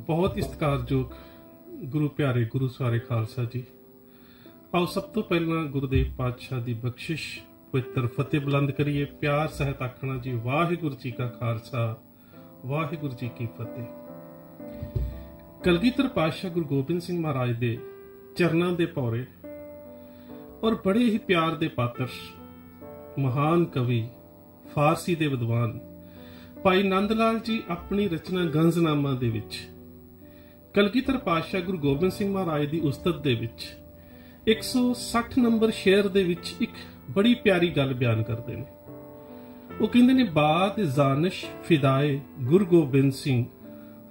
बहुत ही सत्कारयोग गुरु प्यारे गुरु सारे खालसा जी। आओ सब तो पहला गुरुदेव पातशाह की बख्शिश पवित्र फतेह बुलंद करिए। प्यार सहित आखना जी वाहिगुरु जी का खालसा वाहिगुरु जी की फतेह। कलगीधर पातशाह गुरु गोबिंद सिंह महाराज दे चरनां दे पौरे और बड़े ही प्यार दे पात्र महान कवि फारसी दे विद्वान भाई नंद लाल जी अपनी रचना गंजनामा दे विच कलगीधर पातशाह गुरु गोबिंद सिंह महाराज की उस्तत दे विच 160 नंबर शेर दे विच एक बड़ी प्यारी गल बयान करते हैं। वो कहते ने बाद जानिश फिदाए गुरु गोबिंद सिंह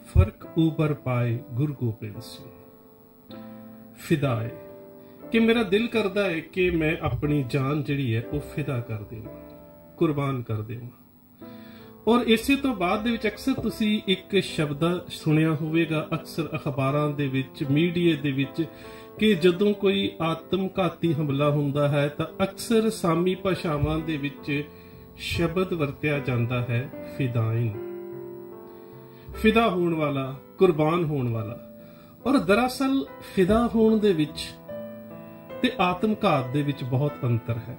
फर्क उबर पाए गुरु गोबिंद सिंह। फिदाए कि मेरा दिल करता है कि मैं अपनी जान जिहड़ी है वो फिदा कर देवां, कुर्बान कर देवां। और इसे तो बाद दे विच अक्सर तुसी एक शब्द सुनिया होवेगा अक्सर अखबारां दे विच मीडिया दे विच कि जदों कोई आत्मघाती हमला हुंदा है तां अक्सर सामी भाषावां दे विच शब्द वरतिया जांदा है फिदाइन, फिदा होण वाला, कुर्बान होण वाला। और दरअसल फिदा होण दे विच ते आत्मघात दे विच बहुत अंतर है।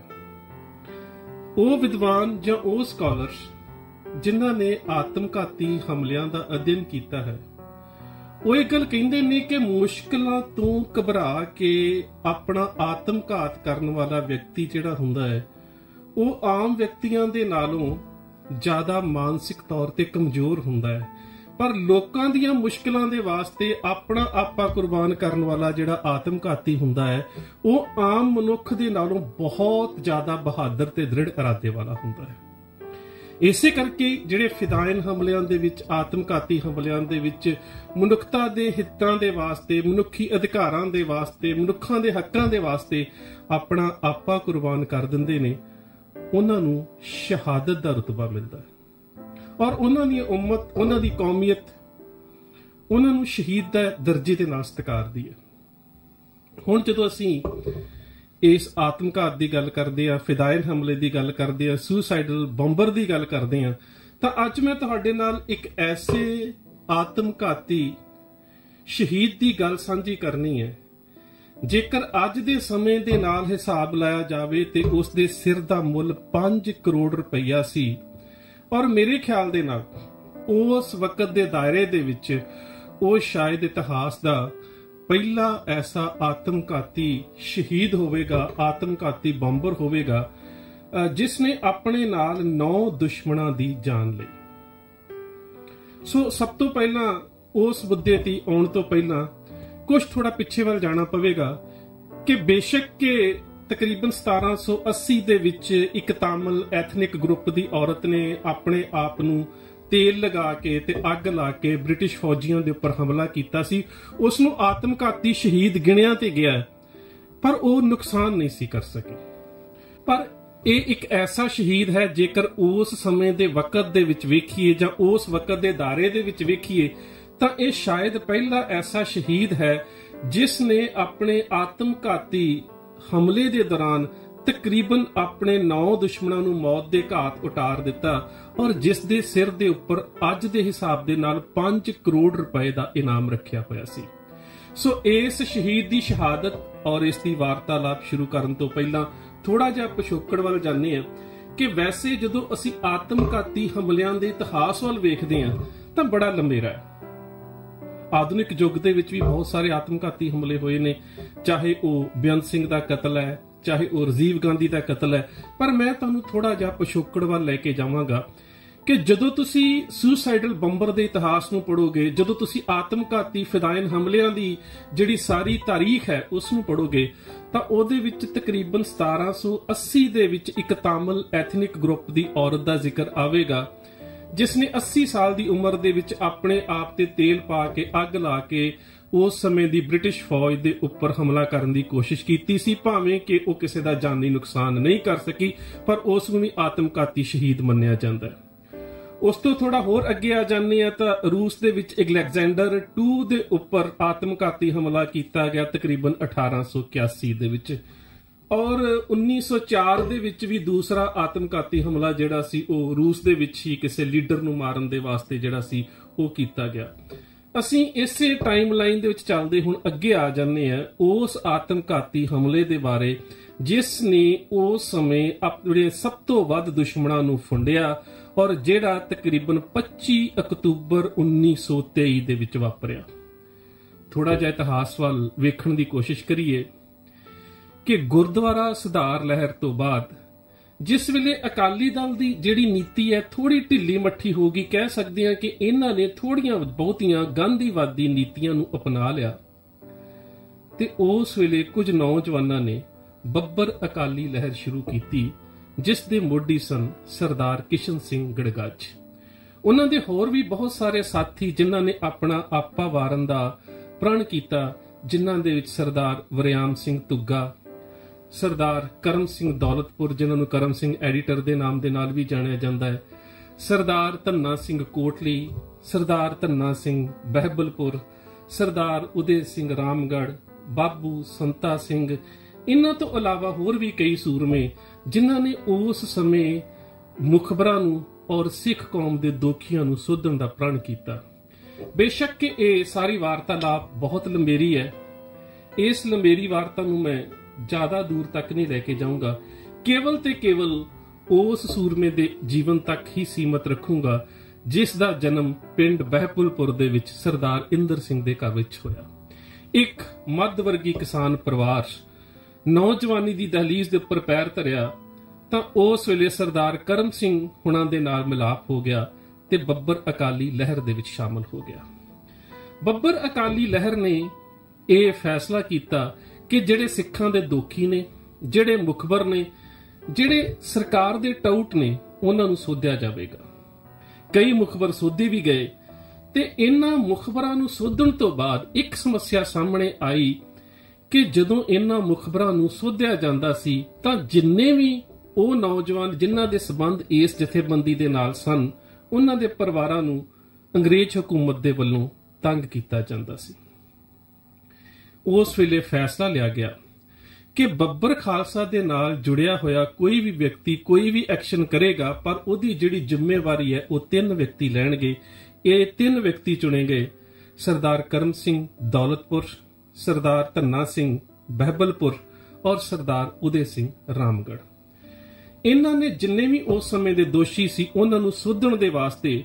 वो विद्वान जां वो स्कॉलर जिन्हां ने आत्मघाती हमलियां दा अध्ययन किया है वो एक गल कहंदे ने कि मुश्किलां तो घबरा के अपना आत्मघात करने वाला व्यक्ति जिहड़ा हुंदा है वो आम व्यक्तियां दे नालों ज्यादा मानसिक तौर ते कमजोर हुंदा है। पर लोकां दियां मुश्किलां दे वास्ते अपना आपा कुर्बान करने वाला जिहड़ा आत्मघाती हुंदा है वो आम मनुख दे नालों बहुत ज्यादा बहादुर ते दृढ़ इरादे वाला हुंदा है। इसे करके जिहड़े फिदायन हमलियां दे विच आत्मघाती हमलियां दे विच मनुखता दे हितां दे वास्ते, मनुखी अधिकारां दे वास्ते, मनुखां दे हक्कां दे वास्ते अपना आपा कुर्बान कर दिंदे ने, उन्हां नूं शहादत दा रुतबा मिलदा है और उन्हां दी उम्मत, उन्हां दी कौमीयत उन्हां नूं शहीद दा दर्जे दे नाल सत्कारदी है। हुण जदों असीं इस आत्मघात की गल करते हैं, फिदायन हमले की गल करते हैं, सुसाइडल बॉम्बर की गल करते हैं, तो अज मैं तुहाडे नाल एक ऐसे आत्मघाती शहीद की गल सांझी करनी है जेकर अज दे समय दे नाल हिसाब लाया जाए तो उस दे सिर का मुल 5 करोड़ रुपया सी। और मेरे ख्याल दे नाल उस वक्त दे दायरे दे विच वो शायद इतिहास का पहला ऐसा आत्मघाती शहीद होवेगा, आत्मघाती बॉम्बर होवेगा जिसने अपने नाल 9 दुश्मनां दी जान ली। सो सब तो पहला उस मुद्दे ते आउण तो पहला कुछ थोड़ा पिछे वाल जाना पवेगा कि बेशक के तकरीबन 1780 दे विच एक तामिल एथनिक ग्रुप दी औरत ने अपने आप नूं तेल लगा के ते अग ला के ब्रिटिश फौजियों के उपर हमला किया सी। उसनूं आत्मघाती शहीद गिणिया ते गया पर वो नुकसान नहीं सी कर सके। पर यह एक ऐसा शहीद है जेकर उस समय दे वक्त दे विच वेखीए जां उस वक्त दे दायरे दे विच वेखीए तां यह शायद पहला ऐसा शहीद है जिसने अपने आत्मघाती हमले दे दौरान तकरीबन अपने 9 दुश्मनों नूं मौत दे घाट उतार दिता और जिस दे सिर दे उपर अज दे हिसाब दे नाल 5 करोड़ रुपए का इनाम रखिया होया सी। सो इस शहीद की शहादत और इसकी वार्तालाप शुरू करन तो पहला थोड़ा जिहा पिछोकड़ वाल जाने आ कि वैसे जदों असीं आत्मघाती हमलियां दे इतिहास वाल वेखदे हां तां बड़ा लंबेरा है। आधुनिक युग दे विच भी बहुत सारे आत्मघाती हमले होए ने, चाहे वह बेअंत सिंह का कतल है, चाहे वह राजीव गांधी का कतल है। पर मैं तुहानूं थोड़ा जिहा पिछोकड़ वाल लैके जावांगा कि जदों तुसी सुसाइडल बंबर दे इतिहास नूं पढ़ोगे, जदों तुसी आत्मघाती फिदायन हमलियां दी जिहड़ी सारी तारीख है उसनूं पढ़ोगे तां ओहदे विच तकरीबन 1780 दे विच एक तामिल एथनिक ग्रुप दी औरत दा जिक्र आवेगा जिसने 80 साल की उम्र दे विच अपने आप ते तेल पा के अग ला के उस समय दी ब्रिटिश फौज दे उपर हमला करने की कोशिश की सी। भावें कि वो किसी का जानी नुकसान नहीं कर सकी पर उसनूं भी आत्मघाती शहीद मन्निया जाता है। उस तो थोड़ा होर अगे आ जाने तो रूस दे विच अलेक्जेंडर II दे उपर आत्मघाती हमला किया गया तकरीबन 1881 दे विच और 1904 दे विच भी दूसरा आत्मघाती हमला जिहड़ा सी वो रूस दे विच ही किसी लीडर नूं मारन दे वास्ते जिहड़ा सी वो कीता गया। ਅਸੀਂ ਇਸੇ ਟਾਈਮਲਾਈਨ ਦੇ ਵਿੱਚ ਚੱਲਦੇ ਹੁਣ ਅੱਗੇ ਆ ਜਾਂਦੇ ਆ ਉਸ ਆਤਮਘਾਤੀ ਹਮਲੇ ਦੇ ਬਾਰੇ ਜਿਸ ਨੇ ਉਸ ਸਮੇਂ ਆਪਣੇ ਸਭ ਤੋਂ ਵੱਧ ਦੁਸ਼ਮਣਾਂ ਨੂੰ ਫੁੰਡਿਆ ਔਰ ਜਿਹੜਾ ਤਕਰੀਬਨ 25 ਅਕਤੂਬਰ 1923 ਦੇ ਵਿੱਚ ਵਾਪਰਿਆ। ਥੋੜਾ ਜਿਹਾ ਇਤਿਹਾਸ ਵੱਲ ਵੇਖਣ ਦੀ ਕੋਸ਼ਿਸ਼ ਕਰੀਏ ਕਿ ਗੁਰਦੁਆਰਾ ਸੁਧਾਰ ਲਹਿਰ ਤੋਂ ਬਾਅਦ ਜਿਸ ਵੇਲੇ ਅਕਾਲੀ ਦਲ ਦੀ ਜਿਹੜੀ ਨੀਤੀ ਹੈ ਥੋੜੀ ਢਿੱਲੀ ਮੱਠੀ ਹੋ ਗਈ, ਕਹਿ ਸਕਦੇ ਹਾਂ ਕਿ ਇਹਨਾਂ ਨੇ ਥੋੜੀਆਂ ਬਹੁਤੀਆਂ ਗਾਂਧੀਵਾਦੀ ਨੀਤੀਆਂ ਨੂੰ ਅਪਣਾ ਲਿਆ ਤੇ ਉਸ ਵੇਲੇ ਕੁਝ ਨੌਜਵਾਨਾਂ ਨੇ ਬੱਬਰ ਅਕਾਲੀ ਲਹਿਰ ਸ਼ੁਰੂ ਕੀਤੀ ਜਿਸ ਦੇ ਮੋਢੀ ਸਨ ਸਰਦਾਰ ਕਿਸ਼ਨ ਸਿੰਘ ਗੜਗੱਜ। ਉਹਨਾਂ ਦੇ ਹੋਰ ਵੀ ਬਹੁਤ ਸਾਰੇ ਸਾਥੀ ਜਿਨ੍ਹਾਂ ਨੇ ਆਪਣਾ ਆਪਾ ਵਾਰਨ ਦਾ ਪ੍ਰਣ ਕੀਤਾ, ਜਿਨ੍ਹਾਂ ਦੇ ਵਿੱਚ ਸਰਦਾਰ ਵਰਿਆਮ ਸਿੰਘ ਤੁੱਗਾ, ਸਰਦਾਰ ਕਰਮ ਸਿੰਘ ਦੌਲਤਪੁਰ ਜਿਨ੍ਹਾਂ ਨੂੰ ਕਰਮ ਸਿੰਘ ਐਡੀਟਰ ਦੇ ਨਾਮ ਦੇ ਨਾਲ ਵੀ ਜਾਣਿਆ ਜਾਂਦਾ ਹੈ, ਸਰਦਾਰ ਧੰਨਾ ਸਿੰਘ ਕੋਟਲੀ, ਸਰਦਾਰ ਧੰਨਾ ਸਿੰਘ ਬਹਿਬਲਪੁਰ, ਸਰਦਾਰ ਉਦੇ ਸਿੰਘ ਰਾਮਗੜ੍ਹ, ਬਾਬੂ ਸੰਤਾ ਸਿੰਘ। ਇਹਨਾਂ ਤੋਂ ਇਲਾਵਾ ਹੋਰ ਵੀ ਕਈ ਸੂਰਮੇ ਜਿਨ੍ਹਾਂ ਨੇ ਉਸ ਸਮੇਂ ਮੁਖਬਰਾਂ ਨੂੰ ਔਰ ਸਿੱਖ ਕੌਮ ਦੇ ਦੋਖੀਆਂ ਨੂੰ ਸੋਧਣ ਦਾ ਪ੍ਰਣ ਕੀਤਾ। ਬੇਸ਼ੱਕ ਕਿ ਇਹ ਸਾਰੀ ਵਾਰਤਾਲਾਪ ਬਹੁਤ ਲੰਬੇਰੀ ਹੈ, ਇਸ ਲੰਬੇਰੀ ਵਾਰਤਾ ਨੂੰ ਮੈਂ ਜ਼ਿਆਦਾ ਦੂਰ ਤੱਕ ਨਹੀਂ ਲੈ ਕੇ ਜਾਊਂਗਾ, ਕੇਵਲ ਤੇ ਕੇਵਲ ਉਸ ਸੂਰਮੇ ਦੇ ਜੀਵਨ ਤੱਕ ਹੀ ਸੀਮਤ ਰੱਖੂੰਗਾ ਜਿਸ ਦਾ ਜਨਮ ਪਿੰਡ ਬਹਿਬਲਪੁਰ ਦੇ ਵਿੱਚ ਸਰਦਾਰ ਇੰਦਰ ਸਿੰਘ ਦੇ ਘਰ ਵਿੱਚ ਹੋਇਆ। ਇੱਕ ਮੱਧ ਵਰਗੀ ਕਿਸਾਨ ਪਰਿਵਾਰ ਨੌਜਵਾਨੀ ਦੀ ਦਹਲੀਜ਼ ਦੇ ਉੱਪਰ ਪੈਰ ਧਰਿਆ ਤਾਂ ਉਸ ਵੇਲੇ ਸਰਦਾਰ ਕਰਮ ਸਿੰਘ ਹੁਣਾਂ ਦੇ ਨਾਲ ਮਿਲਾਪ ਹੋ ਗਿਆ ਤੇ ਬੱਬਰ ਅਕਾਲੀ ਲਹਿਰ ਦੇ ਵਿੱਚ ਸ਼ਾਮਲ ਹੋ ਗਿਆ। ਬੱਬਰ ਅਕਾਲੀ ਲਹਿਰ ਨੇ ਇਹ ਫੈਸਲਾ ਕੀਤਾ ਕਿ ਜਿਹੜੇ ਸਿੱਖਾਂ ਦੇ ਦੋਖੀ ਨੇ, ਜਿਹੜੇ ਮੁਖਬਰ ਨੇ, ਜਿਹੜੇ ਸਰਕਾਰ ਦੇ ਟਾਊਟ ਨੇ, ਉਹਨਾਂ ਨੂੰ ਸੋਧਿਆ ਜਾਵੇਗਾ। ਕਈ ਮੁਖਬਰ ਸੋਧੇ ਵੀ ਗਏ ਤੇ ਇਹਨਾਂ ਮੁਖਬਰਾਂ ਨੂੰ ਸੋਧਣ ਤੋਂ ਬਾਅਦ ਇੱਕ ਸਮੱਸਿਆ ਸਾਹਮਣੇ ਆਈ ਕਿ ਜਦੋਂ ਇਹਨਾਂ ਮੁਖਬਰਾਂ ਨੂੰ ਸੋਧਿਆ ਜਾਂਦਾ ਸੀ ਤਾਂ ਜਿੰਨੇ ਵੀ ਉਹ ਨੌਜਵਾਨ ਜਿਨ੍ਹਾਂ ਦੇ ਸਬੰਧ ਇਸ ਜਥੇਬੰਦੀ ਦੇ ਨਾਲ ਸਨ ਉਹਨਾਂ ਦੇ ਪਰਿਵਾਰਾਂ ਨੂੰ ਅੰਗਰੇਜ਼ ਹਕੂਮਤ ਦੇ ਵੱਲੋਂ ਤੰਗ ਕੀਤਾ ਜਾਂਦਾ ਸੀ। ਉਸ ਵੇਲੇ ਫੈਸਲਾ ਲਿਆ ਗਿਆ ਕਿ ਬੱਬਰ ਖਾਲਸਾ ਦੇ ਨਾਲ ਜੁੜਿਆ ਹੋਇਆ ਕੋਈ ਵੀ ਵਿਅਕਤੀ ਕੋਈ ਵੀ ਐਕਸ਼ਨ ਕਰੇਗਾ ਪਰ ਉਹਦੀ ਜਿਹੜੀ ਜ਼ਿੰਮੇਵਾਰੀ ਹੈ ਉਹ 3 ਵਿਅਕਤੀ ਲੈਣਗੇ। ਇਹ 3 ਵਿਅਕਤੀ ਚੁਣੇ ਗਏ, ਸਰਦਾਰ ਕਰਮ ਸਿੰਘ ਦੌਲਤਪੁਰ, ਸਰਦਾਰ ਧੰਨਾ ਸਿੰਘ ਬਹਿਬਲਪੁਰ ਔਰ ਸਰਦਾਰ ਉਦੇ ਸਿੰਘ ਰਾਮਗੜ੍ਹ। ਇਹਨਾਂ ਨੇ ਜਿੰਨੇ ਵੀ ਉਸ ਸਮੇਂ ਦੇ ਦੋਸ਼ੀ ਸੀ ਉਹਨਾਂ ਨੂੰ ਸੋਧਣ ਦੇ ਵਾਸਤੇ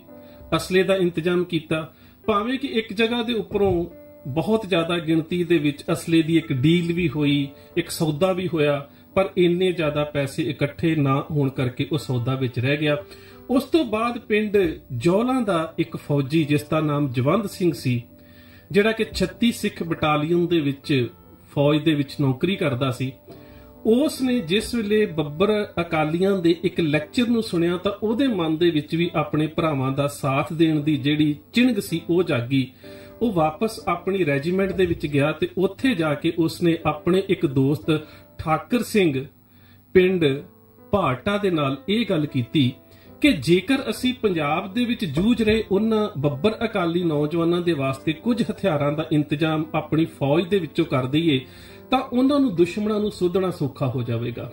ਅਸਲੇ ਦਾ ਇੰਤਜ਼ਾਮ ਕੀਤਾ। ਭਾਵੇਂ ਕਿ ਇੱਕ ਜਗ੍ਹਾ ਦੇ ਉੱਪਰੋਂ ਬਹੁਤ ਜ਼ਿਆਦਾ ਗਿਣਤੀ ਦੇ ਵਿੱਚ ਅਸਲੇ ਦੀ ਇੱਕ ਡੀਲ ਵੀ ਹੋਈ, ਇੱਕ ਸੌਦਾ ਵੀ ਹੋਇਆ, ਪਰ ਇੰਨੇ ਜ਼ਿਆਦਾ ਪੈਸੇ ਇਕੱਠੇ ਨਾ ਹੋਣ ਕਰਕੇ ਉਹ ਸੌਦਾ ਵਿੱਚ ਰਹਿ ਗਿਆ। ਉਸ ਤੋਂ ਬਾਅਦ ਪਿੰਡ ਜੌਲਾਂ ਦਾ ਇੱਕ ਫੌਜੀ ਜਿਸ ਦਾ ਨਾਮ ਜਵੰਦ ਸਿੰਘ ਸੀ, ਜਿਹੜਾ ਕਿ 36 ਸਿੱਖ ਬਟਾਲੀਅਨ ਦੇ ਵਿੱਚ ਫੌਜ ਦੇ ਵਿੱਚ ਨੌਕਰੀ ਕਰਦਾ ਸੀ, ਉਸ ਨੇ ਜਿਸ ਵੇਲੇ ਬੱਬਰ ਅਕਾਲੀਆਂ ਦੇ ਇੱਕ ਲੈਕਚਰ ਨੂੰ ਸੁਣਿਆ ਤਾਂ ਉਹਦੇ ਮਨ ਦੇ ਵਿੱਚ ਵੀ ਆਪਣੇ ਭਰਾਵਾਂ ਦਾ ਸਾਥ ਦੇਣ ਦੀ ਜਿਹੜੀ ਚਿਣਗ ਸੀ ਉਹ ਜਾਗੀ। ਉਹ ਵਾਪਸ ਆਪਣੀ ਰੈਜੀਮੈਂਟ ਦੇ ਵਿੱਚ ਗਿਆ ਤੇ ਉੱਥੇ ਜਾ ਕੇ ਉਸਨੇ ਆਪਣੇ ਇੱਕ ਦੋਸਤ ਠਾਕਰ ਸਿੰਘ ਪਿੰਡ ਭਾਟਾ ਦੇ ਨਾਲ ਇਹ ਗੱਲ ਕੀਤੀ ਕਿ ਜੇਕਰ ਅਸੀਂ ਪੰਜਾਬ ਦੇ ਵਿੱਚ ਜੂਝ ਰਹੇ ਉਹਨਾਂ ਬੱਬਰ ਅਕਾਲੀ ਨੌਜਵਾਨਾਂ ਦੇ ਵਾਸਤੇ ਕੁਝ ਹਥਿਆਰਾਂ ਦਾ ਇੰਤਜ਼ਾਮ ਆਪਣੀ ਫੌਜ ਦੇ ਵਿੱਚੋਂ ਕਰ ਦਈਏ ਤਾਂ ਉਹਨਾਂ ਨੂੰ ਦੁਸ਼ਮਣਾਂ ਨੂੰ ਸੋਧਣਾ ਸੌਖਾ ਹੋ ਜਾਵੇਗਾ।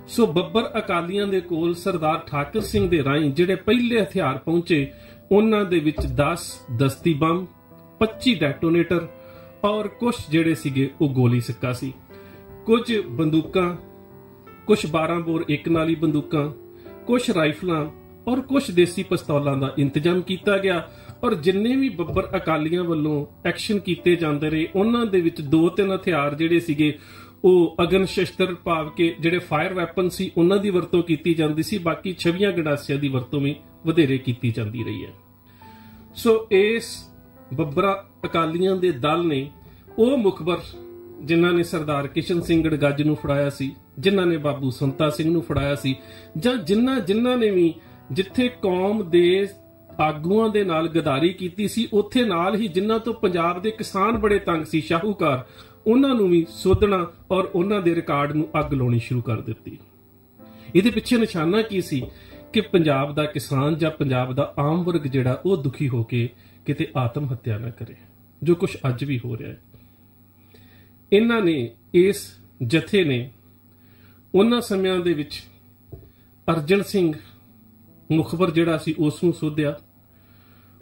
ਸੋ ਬੱਬਰ ਅਕਾਲੀਆਂ ਦੇ ਕੋਲ ਸਰਦਾਰ ਠਾਕਰ ਸਿੰਘ ਦੇ ਰਾਹੀਂ ਜਿਹੜੇ ਪਹਿਲੇ ਹਥਿਆਰ ਪਹੁੰਚੇ ਉਹਨਾਂ ਦੇ ਵਿੱਚ 10 ਦਸਤੀ ਬੰਬ, 25 ਡੈਟੋਨੇਟਰ ਔਰ ਕੁਝ ਜਿਹੜੇ ਸੀਗੇ ਉਹ ਗੋਲੀ ਸਿੱਕਾ ਸੀ, ਕੁਝ ਬੰਦੂਕਾਂ, ਕੁਝ 12 ਬੋਰ ਇੱਕ ਨਾਲੀ ਬੰਦੂਕਾਂ, ਕੁਝ ਰਾਈਫਲਾਂ ਔਰ ਕੁਝ ਦੇਸੀ ਪਿਸਤੌਲਾਂ ਦਾ ਇੰਤਜ਼ਾਮ ਕੀਤਾ ਗਿਆ। ਔਰ ਜਿੰਨੇ ਵੀ ਬੱਬਰ ਅਕਾਲੀਆਂ ਵੱਲੋਂ ਐਕਸ਼ਨ ਕੀਤੇ ਜਾਂਦੇ ਰਹੇ ਉਹਨਾਂ ਦੇ ਵਿੱਚ 2-3 ਹਥਿਆਰ ਜਿਹੜੇ ਸੀਗੇ ਉਹ ਅਗਨ ਸ਼ਸਤਰ ਭਾਵ ਕੇ ਜਿਹੜੇ ਫਾਇਰ ਵੈਪਨ ਸੀ ਉਹਨਾਂ ਦੀ ਵਰਤੋਂ ਕੀਤੀ ਜਾਂਦੀ ਸੀ, ਬਾਕੀ ਛਵੀਆਂ ਗੰਡਾਸਿਆਂ ਦੀ ਵਰਤੋਂ ਵੀ ਵਧੇਰੇ ਕੀਤੀ ਜਾਂਦੀ ਰਹੀ ਹੈ। ਸੋ ਇਸ ਬੱਬਰ ਅਕਾਲੀਆਂ ਦੇ ਦਲ ਨੇ ਉਹ ਮੁਖਬਰ ਜਿਨ੍ਹਾਂ ਨੇ ਸਰਦਾਰ ਕਿਸ਼ਨ ਸਿੰਘ ਗੜਗੱਜ ਨੂੰ ਫੜਾਇਆ ਸੀ, ਜਿਨ੍ਹਾਂ ਨੇ ਬਾਬੂ ਸੰਤਾ ਸਿੰਘ ਨੂੰ ਫੜਾਇਆ ਸੀ, ਜਾਂ ਜਿਨ੍ਹਾਂ ਨੇ ਵੀ ਜਿੱਥੇ ਕੌਮ ਦੇ ਆਗੂਆਂ ਦੇ ਨਾਲ ਗਦਾਰੀ ਕੀਤੀ ਸੀ ਉੱਥੇ ਨਾਲ ਹੀ ਜਿਨ੍ਹਾਂ ਤੋਂ ਪੰਜਾਬ ਦੇ ਕਿਸਾਨ ਬੜੇ ਤੰਗ ਸੀ, ਸ਼ਾਹੂਕਾਰ, ਉਹਨਾਂ ਨੂੰ ਵੀ ਸੋਧਣਾ ਔਰ ਉਹਨਾਂ ਦੇ ਰਿਕਾਰਡ ਨੂੰ ਅੱਗ ਲਾਉਣੀ ਸ਼ੁਰੂ ਕਰ ਦਿੱਤੀ। ਇਹਦੇ ਪਿੱਛੇ ਨਿਸ਼ਾਨਾ ਕੀ ਸੀ ਕਿ ਪੰਜਾਬ ਦਾ ਕਿਸਾਨ ਜਾਂ ਪੰਜਾਬ ਦਾ ਆਮ ਵਰਗ ਜਿਹੜਾ ਉਹ ਦੁਖੀ ਹੋ ਕੇ ਕਿਤੇ ਆਤਮ ਹੱਤਿਆ ਨਾ ਕਰੇ, ਜੋ ਕੁਝ ਅੱਜ ਵੀ ਹੋ ਰਿਹਾ ਹੈ। ਇਹਨਾਂ ਨੇ ਇਸ ਜਥੇ ਨੇ ਉਹਨਾਂ ਸਮਿਆਂ ਦੇ ਵਿੱਚ ਅਰਜਨ ਸਿੰਘ ਮੁਖਬਰ ਜਿਹੜਾ ਸੀ ਉਸ ਨੂੰ ਸੋਧਿਆ।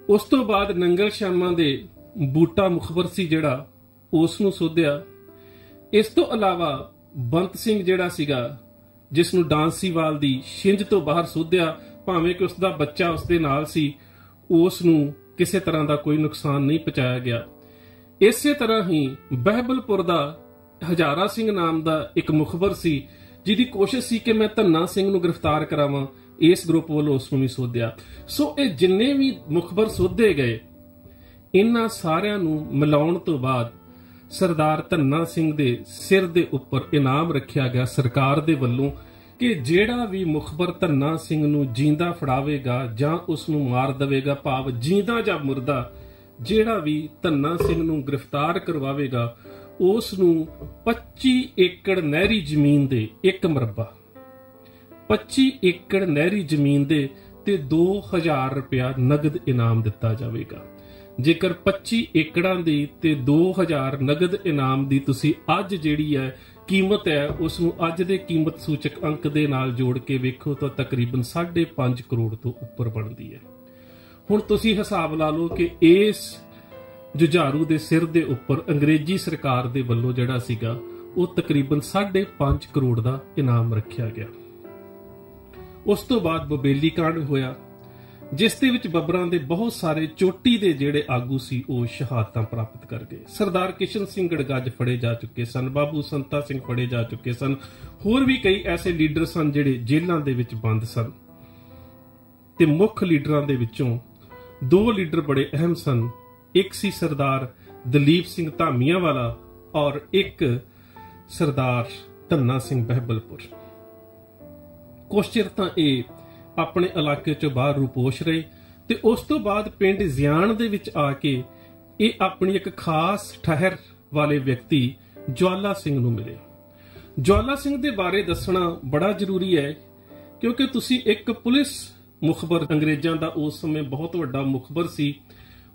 ਉਸ ਤੋਂ ਬਾਅਦ ਨੰਗਲ ਸ਼ਾਮਾਂ ਦੇ ਬੂਟਾ ਮੁਖਬਰ ਸੀ ਜਿਹੜਾ ਉਸ ਨੂੰ ਸੋਧਿਆ। ਇਸ ਤੋਂ ਇਲਾਵਾ ਬੰਤ ਸਿੰਘ ਜਿਹੜਾ ਸੀਗਾ ਜਿਸ ਨੂੰ ਡਾਂਸੀਵਾਲ ਦੀ ਛਿੰਝ ਤੋਂ ਬਾਹਰ ਸੋਧਿਆ, ਭਾਵੇਂ ਕਿ ਉਸ ਦਾ ਬੱਚਾ ਉਸ ਦੇ ਨਾਲ ਸੀ, ਉਸ ਨੂੰ ਕਿਸੇ ਤਰ੍ਹਾਂ ਦਾ ਕੋਈ ਨੁਕਸਾਨ ਨਹੀਂ ਪਹੁੰਚਾਇਆ ਗਿਆ। ਇਸੇ ਤਰ੍ਹਾਂ ਹੀ ਬਹਿਬਲਪੁਰ ਦਾ ਹਜ਼ਾਰਾ ਸਿੰਘ ਨਾਮ ਦਾ ਇੱਕ ਮੁਖਬਰ ਸੀ ਜਿਹਦੀ ਕੋਸ਼ਿਸ਼ ਸੀ ਕਿ ਮੈਂ ਧੰਨਾ ਸਿੰਘ ਨੂੰ ਗ੍ਰਿਫਤਾਰ ਕਰਾਵਾਂ, ਇਸ ਗਰੁੱਪ ਵੱਲੋਂ ਉਸ ਨੂੰ ਵੀ ਸੋਧਿਆ। ਸੋ ਇਹ ਜਿੰਨੇ ਵੀ ਮੁਖਬਰ ਸੋਧੇ ਗਏ, ਇਹਨਾਂ ਸਾਰਿਆਂ ਨੂੰ ਮਿਲਾਉਣ ਤੋਂ ਬਾਅਦ ਸਰਦਾਰ ਧੰਨਾ ਸਿੰਘ ਦੇ ਸਿਰ ਦੇ ਉੱਪਰ ਇਨਾਮ ਰੱਖਿਆ ਗਿਆ ਸਰਕਾਰ ਦੇ ਵੱਲੋਂ ਕਿ ਜਿਹੜਾ ਵੀ ਮੁਖਬਰ ਧੰਨਾ ਸਿੰਘ ਨੂੰ ਜਿੰਦਾ ਫੜਾਵੇਗਾ ਜਾਂ ਉਸ ਨੂੰ ਮਾਰ ਦੇਵੇਗਾ, ਭਾਵ ਜਿੰਦਾ ਜਾਂ ਮੁਰਦਾ, ਜਿਹੜਾ ਵੀ ਧੰਨਾ ਸਿੰਘ ਨੂੰ ਗ੍ਰਿਫਤਾਰ ਕਰਵਾਵੇਗਾ ਉਸ ਨੂੰ 25 ਏਕੜ ਨਹਿਰੀ ਜ਼ਮੀਨ ਦੇ 1 ਮਰਬਾ 25 ਏਕੜ ਨਹਿਰੀ ਜ਼ਮੀਨ ਦੇ ਤੇ 2000 ਰੁਪਇਆ ਨਗਦ ਇਨਾਮ ਦਿੱਤਾ ਜਾਵੇਗਾ। ਜੇਕਰ 25 ਏਕੜਾਂ ਦੀ ਤੇ 2000 ਨਗਦ ਇਨਾਮ ਦੀ ਤੁਸੀਂ ਅੱਜ ਜਿਹੜੀ ਹੈ ਕੀਮਤ ਹੈ ਉਸ ਨੂੰ ਅੱਜ ਦੇ ਕੀਮਤ ਸੂਚਕ ਅੰਕ ਦੇ ਨਾਲ ਜੋੜ ਕੇ ਵੇਖੋ ਤਾਂ ਤਕਰੀਬਨ 5.5 ਕਰੋੜ ਤੋਂ ਉੱਪਰ ਬਣਦੀ ਹੈ। ਹੁਣ ਤੁਸੀਂ ਹਿਸਾਬ ਲਾ ਲਓ ਕਿ ਇਸ ਜੁਝਾਰੂ ਦੇ ਸਿਰ ਦੇ ਉੱਪਰ ਅੰਗਰੇਜ਼ੀ ਸਰਕਾਰ ਦੇ ਵੱਲੋਂ ਜਿਹੜਾ ਸੀਗਾ ਉਹ ਤਕਰੀਬਨ 5.5 ਕਰੋੜ ਦਾ ਇਨਾਮ ਰੱਖਿਆ ਗਿਆ। ਉਸ ਤੋਂ ਬਾਅਦ ਬਬੇਲੀ ਕਾਂਡ ਹੋਇਆ, ਜਿਸ ਦੇ ਵਿੱਚ ਬੱਬਰਾਂ ਦੇ ਬਹੁਤ ਸਾਰੇ ਚੋਟੀ ਦੇ ਜਿਹੜੇ ਆਗੂ ਸੀ ਉਹ ਸ਼ਹਾਦਤਾਂ ਪ੍ਰਾਪਤ ਕਰ ਗਏ। ਸਰਦਾਰ ਕਿਸ਼ਨ ਸਿੰਘ ਗੜਗੱਜ ਫੜੇ ਜਾ ਚੁੱਕੇ ਸਨ, ਬਾਬੂ ਸੰਤਾ ਸਿੰਘ ਫੜੇ ਜਾ ਚੁੱਕੇ ਸਨ, ਹੋਰ ਵੀ ਕਈ ਐਸੇ ਲੀਡਰ ਸਨ ਜਿਹੜੇ ਜੇਲ੍ਹਾਂ ਦੇ ਵਿੱਚ ਬੰਦ ਸਨ। ਤੇ ਮੁੱਖ ਲੀਡਰਾਂ ਦੇ ਵਿੱਚੋਂ 2 ਲੀਡਰ ਬੜੇ ਅਹਿਮ ਸਨ। ਇੱਕ ਸੀ ਸਰਦਾਰ ਦਲੀਪ ਸਿੰਘ ਧਾਮੀਆਂਵਾਲਾ ਔਰ ਇੱਕ ਸਰਦਾਰ ਧੰਨਾ ਸਿੰਘ ਬਹਿਬਲਪੁਰ। ਕੁਛ ਚਿਰ ਤਾਂ ਇਹ ਆਪਣੇ ਇਲਾਕੇ ਚੋਂ ਬਾਹਰ ਰੂਪੋਸ਼ ਰਹੇ ਤੇ ਉਸ ਤੋਂ ਬਾਅਦ ਪਿੰਡ ਜ਼ਿਆਣ ਦੇ ਵਿੱਚ ਆ ਕੇ ਇਹ ਆਪਣੀ ਇੱਕ ਖਾਸ ਠਹਿਰ ਵਾਲੇ ਵਿਅਕਤੀ ਜਵਾਲਾ ਸਿੰਘ ਨੂੰ ਮਿਲੇ। ਜਵਾਲਾ ਸਿੰਘ ਦੇ ਬਾਰੇ ਦੱਸਣਾ ਬੜਾ ਜ਼ਰੂਰੀ ਹੈ ਕਿਉਂਕਿ ਤੁਸੀਂ ਇੱਕ ਪੁਲਿਸ ਮੁਖਬਰ, ਅੰਗਰੇਜ਼ਾਂ ਦਾ ਉਸ ਸਮੇਂ ਬਹੁਤ ਵੱਡਾ ਮੁਖਬਰ ਸੀ,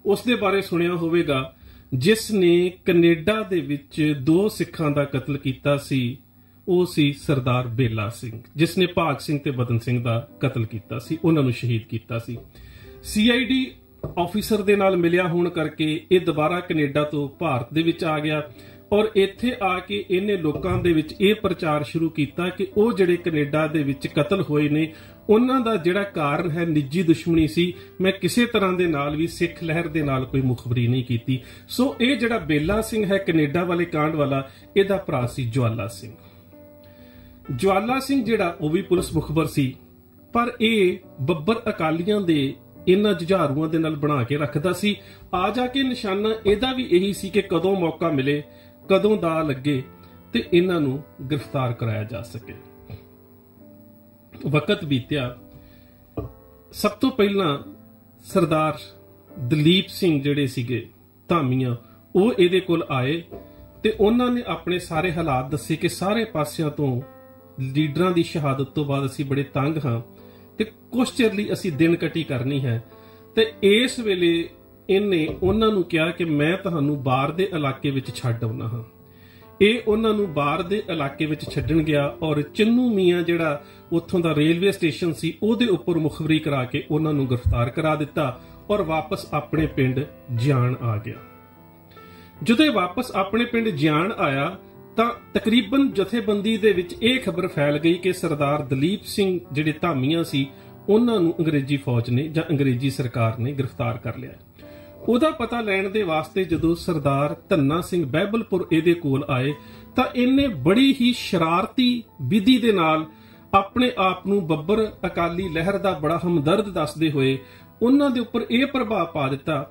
ਉਸ ਦੇ ਬਾਰੇ ਸੁਣਿਆ ਹੋਵੇਗਾ ਜਿਸ ਨੇ ਕੈਨੇਡਾ ਦੇ ਵਿੱਚ 2 ਸਿੱਖਾਂ ਦਾ ਕਤਲ ਕੀਤਾ ਸੀ। ਉਹ ਸੀ ਸਰਦਾਰ ਬੇਲਾ ਸਿੰਘ ਜਿਸ ਨੇ ਭਾਗ ਸਿੰਘ ਤੇ ਬਦਨ ਸਿੰਘ ਦਾ ਕਤਲ ਕੀਤਾ ਸੀ, ਉਹਨਾਂ ਨੂੰ ਸ਼ਹੀਦ ਕੀਤਾ ਸੀ। CID ਆਫੀਸਰ ਦੇ ਨਾਲ ਮਿਲਿਆ ਹੋਣ ਕਰਕੇ ਇਹ ਦੁਬਾਰਾ ਕੈਨੇਡਾ ਤੋਂ ਭਾਰਤ ਦੇ ਵਿੱਚ ਆ ਗਿਆ ਔਰ ਇੱਥੇ ਆ ਕੇ ਇਹਨੇ ਲੋਕਾਂ ਦੇ ਵਿੱਚ ਇਹ ਪ੍ਰਚਾਰ ਸ਼ੁਰੂ ਕੀਤਾ ਕਿ ਉਹ ਜਿਹੜੇ ਕੈਨੇਡਾ ਦੇ ਵਿੱਚ ਕਤਲ ਹੋਏ ਨੇ ਉਹਨਾਂ ਦਾ ਜਿਹੜਾ ਕਾਰਨ ਹੈ ਨਿੱਜੀ ਦੁਸ਼ਮਣੀ ਸੀ, ਮੈਂ ਕਿਸੇ ਤਰ੍ਹਾਂ ਦੇ ਨਾਲ ਵੀ ਸਿੱਖ ਲਹਿਰ ਦੇ ਨਾਲ ਕੋਈ ਮੁਖਬਰੀ ਨਹੀਂ ਕੀਤੀ। ਸੋ ਇਹ ਜਿਹੜਾ ਬੇਲਾ ਸਿੰਘ ਹੈ ਕੈਨੇਡਾ ਵਾਲੇ ਕਾਂਡ ਵਾਲਾ, ਇਹਦਾ ਭਰਾ ਸੀ ਜਵਾਲਾ ਸਿੰਘ। ਜਵਾਲਾ ਸਿੰਘ ਜਿਹੜਾ ਉਹ ਵੀ ਪੁਲਿਸ ਮੁਖਬਰ ਸੀ, ਪਰ ਇਹ ਬੱਬਰ ਅਕਾਲੀਆਂ ਦੇ ਇਹਨਾਂ ਜੁਝਾਰੂਆਂ ਦੇ ਨਾਲ ਬਣਾ ਕੇ ਰੱਖਦਾ ਸੀ। ਆ ਜਾ ਕੇ ਨਿਸ਼ਾਨਾ ਇਹਦਾ ਵੀ ਇਹੀ ਸੀ ਕਿ ਕਦੋਂ ਮੌਕਾ ਮਿਲੇ, ਕਦੋਂ ਦਾ ਲੱਗੇ ਤੇ ਇਹਨਾਂ ਨੂੰ ਗ੍ਰਿਫਤਾਰ ਕਰਾਇਆ ਜਾ ਸਕੇ। ਵਕਤ ਬੀਤਿਆ, ਸਭ ਤੋਂ ਪਹਿਲਾਂ ਸਰਦਾਰ ਦਲੀਪ ਸਿੰਘ ਜਿਹੜੇ ਸੀਗੇ ਧਾਮੀਆਂ, ਉਹ ਇਹਦੇ ਕੋਲ ਆਏ ਤੇ ਉਹਨਾਂ ਨੇ ਆਪਣੇ ਸਾਰੇ ਹਾਲਾਤ ਦੱਸੇ ਕਿ ਸਾਰੇ ਪਾਸਿਆਂ ਤੋਂ ਲੀਡਰਾਂ ਦੀ ਸ਼ਹਾਦਤ ਤੋਂ ਬਾਅਦ ਅਸੀਂ ਬੜੇ ਤੰਗ ਹਾਂ ਤੇ ਕੁਝ ਚਿਰ ਲਈ ਅਸੀਂ ਦਿਨ ਕੱਟੀ ਕਰਨੀ ਹੈ। ਤੇ ਇਸ ਵੇਲੇ ਇਹਨੇ ਉਹਨਾਂ ਨੂੰ ਕਿਹਾ ਕਿ ਮੈਂ ਤੁਹਾਨੂੰ ਬਾਹਰ ਦੇ ਇਲਾਕੇ ਵਿੱਚ ਛੱਡ ਆਉਣਾ ਹਾਂ। ਇਹ ਉਹਨਾਂ ਨੂੰ ਬਾਹਰ ਦੇ ਇਲਾਕੇ ਵਿੱਚ ਛੱਡਣ ਗਿਆ ਔਰ ਚੰਨੂ ਮੀਆਂ ਜਿਹੜਾ ਉੱਥੋਂ ਦਾ ਰੇਲਵੇ ਸਟੇਸ਼ਨ ਸੀ ਉਹਦੇ ਉੱਪਰ ਮੁਖਬਰੀ ਕਰਾ ਕੇ ਉਹਨਾਂ ਨੂੰ ਗ੍ਰਿਫਤਾਰ ਕਰਾ ਦਿੱਤਾ ਔਰ ਵਾਪਸ ਆਪਣੇ ਪਿੰਡ ਜਿਆਣ ਆ ਗਿਆ। ਜਦੋਂ ਇਹ ਵਾਪਸ ਆਪਣੇ ਪਿੰਡ ਜਿਆਣ ਆਇਆ ਤਾਂ ਤਕਰੀਬਨ ਜਥੇਬੰਦੀ ਦੇ ਵਿੱਚ ਇਹ ਖਬਰ ਫੈਲ ਗਈ ਕਿ ਸਰਦਾਰ ਦਲੀਪ ਸਿੰਘ ਜਿਹੜੇ ਧਾਮੀਆਂ ਸੀ ਉਹਨਾਂ ਨੂੰ ਅੰਗਰੇਜ਼ੀ ਫੌਜ ਨੇ ਜਾਂ ਅੰਗਰੇਜ਼ੀ ਸਰਕਾਰ ਨੇ ਗ੍ਰਿਫਤਾਰ ਕਰ ਲਿਆ। ਉਹਦਾ ਪਤਾ ਲੈਣ ਦੇ ਵਾਸਤੇ ਜਦੋਂ ਸਰਦਾਰ ਧੰਨਾ ਸਿੰਘ ਬਹਿਬਲਪੁਰ ਇਹਦੇ ਕੋਲ ਆਏ ਤਾਂ ਇਹਨੇ ਬੜੀ ਹੀ ਸ਼ਰਾਰਤੀ ਵਿਧੀ ਦੇ ਨਾਲ ਆਪਣੇ ਆਪ ਨੂੰ ਬੱਬਰ ਅਕਾਲੀ ਲਹਿਰ ਦਾ ਬੜਾ ਹਮਦਰਦ ਦੱਸਦੇ ਹੋਏ ਉਹਨਾਂ ਦੇ ਉੱਪਰ ਇਹ ਪ੍ਰਭਾਵ ਪਾ ਦਿੱਤਾ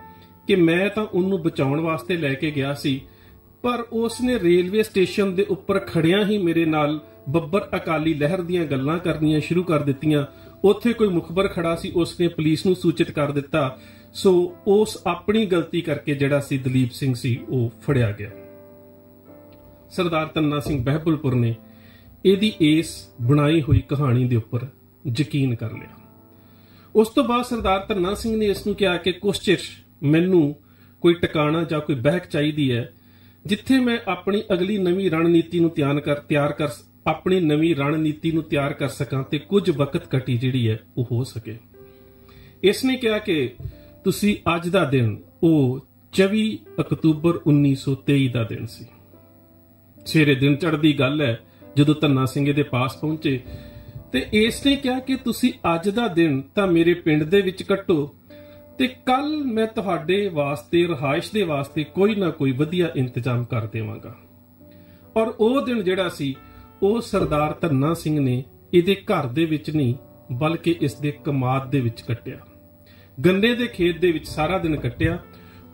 ਕਿ ਮੈਂ ਤਾਂ ਉਹਨੂੰ ਬਚਾਉਣ ਵਾਸਤੇ ਲੈ ਕੇ ਗਿਆ ਸੀ, ਪਰ ਉਸਨੇ ਰੇਲਵੇ ਸਟੇਸ਼ਨ ਦੇ ਉੱਪਰ ਖੜਿਆਂ ਹੀ ਮੇਰੇ ਨਾਲ ਬੱਬਰ ਅਕਾਲੀ ਲਹਿਰ ਦੀਆਂ ਗੱਲਾਂ ਕਰਨੀਆਂ ਸ਼ੁਰੂ ਕਰ ਦਿੱਤੀਆਂ। ਉੱਥੇ ਕੋਈ ਮੁਖਬਰ ਖੜਾ ਸੀ, ਉਸਨੇ ਪੁਲਿਸ ਨੂੰ ਸੂਚਿਤ ਕਰ ਦਿੱਤਾ। ਸੋ ਉਸ ਆਪਣੀ ਗਲਤੀ ਕਰਕੇ ਜਿਹੜਾ ਸੀ ਦਲੀਪ ਸਿੰਘ ਸੀ ਉਹ ਫੜਿਆ ਗਿਆ। ਸਰਦਾਰ ਧੰਨਾ ਸਿੰਘ ਬਹਿਬਲਪੁਰ ਨੇ ਇਹਦੀ ਇਸ ਬਣਾਈ ਹੋਈ ਕਹਾਣੀ ਦੇ ਉੱਪਰ ਯਕੀਨ ਕਰ ਲਿਆ। ਉਸ ਤੋਂ ਬਾਅਦ ਸਰਦਾਰ ਧੰਨਾ ਸਿੰਘ ਨੇ ਇਸ ਨੂੰ ਕਿਹਾ ਕਿ ਕੁਛ ਚਿਰ ਮੈਨੂੰ ਕੋਈ ਟਿਕਾਣਾ ਜਾਂ ਕੋਈ ਬਹਿਕ ਚਾਹੀਦੀ ਹੈ ਜਿੱਥੇ ਮੈਂ ਆਪਣੀ ਅਗਲੀ ਨਵੀਂ ਰਣਨੀਤੀ ਨੂੰ ਤਿਆਰ ਕਰ ਸਕਾਂ ਤੇ ਕੁਝ ਵਕਤ ਕੱਟੀ ਜਿਹੜੀ ਹੈ ਉਹ ਹੋ ਸਕੇ। ਇਸ ਨੇ ਕਿਹਾ ਕਿ ਤੁਸੀਂ ਅੱਜ ਦਾ ਦਿਨ ਉਹ 24 ਅਕਤੂਬਰ 1923 ਦਾ ਦਿਨ ਸੀ। ਸਵੇਰੇ ਦਿਨ ਚੜ੍ਹਦੀ ਗੱਲ ਹੈ ਜਦੋਂ ਧੰਨਾ ਸਿੰਘ ਦੇ ਪਾਸ ਪਹੁੰਚੇ ਤੇ ਇਸ ਨੇ ਕਿਹਾ ਕਿ ਤੁਸੀਂ ਅੱਜ ਦਾ ਦਿਨ ਤਾਂ ਮੇਰੇ ਪਿੰਡ ਦੇ ਵਿੱਚ ਕੱਟੋ ਤੇ ਕੱਲ ਮੈਂ ਤੁਹਾਡੇ ਵਾਸਤੇ ਰਿਹਾਇਸ਼ ਦੇ ਵਾਸਤੇ ਕੋਈ ਨਾ ਕੋਈ ਵਧੀਆ ਇੰਤਜ਼ਾਮ ਕਰ ਦੇਵਾਂਗਾ। ਔਰ ਉਹ ਦਿਨ ਜਿਹੜਾ ਸੀ ਉਹ ਸਰਦਾਰ ਧੰਨਾ ਸਿੰਘ ਨੇ ਇਹਦੇ ਘਰ ਦੇ ਵਿੱਚ ਨਹੀਂ ਬਲਕਿ ਇਸ ਦੇ ਕਮਾਦ ਦੇ ਵਿੱਚ ਕੱਟਿਆ। ਗੰਨੇ ਦੇ ਖੇਤ ਦੇ ਵਿੱਚ ਸਾਰਾ ਦਿਨ ਕੱਟਿਆ।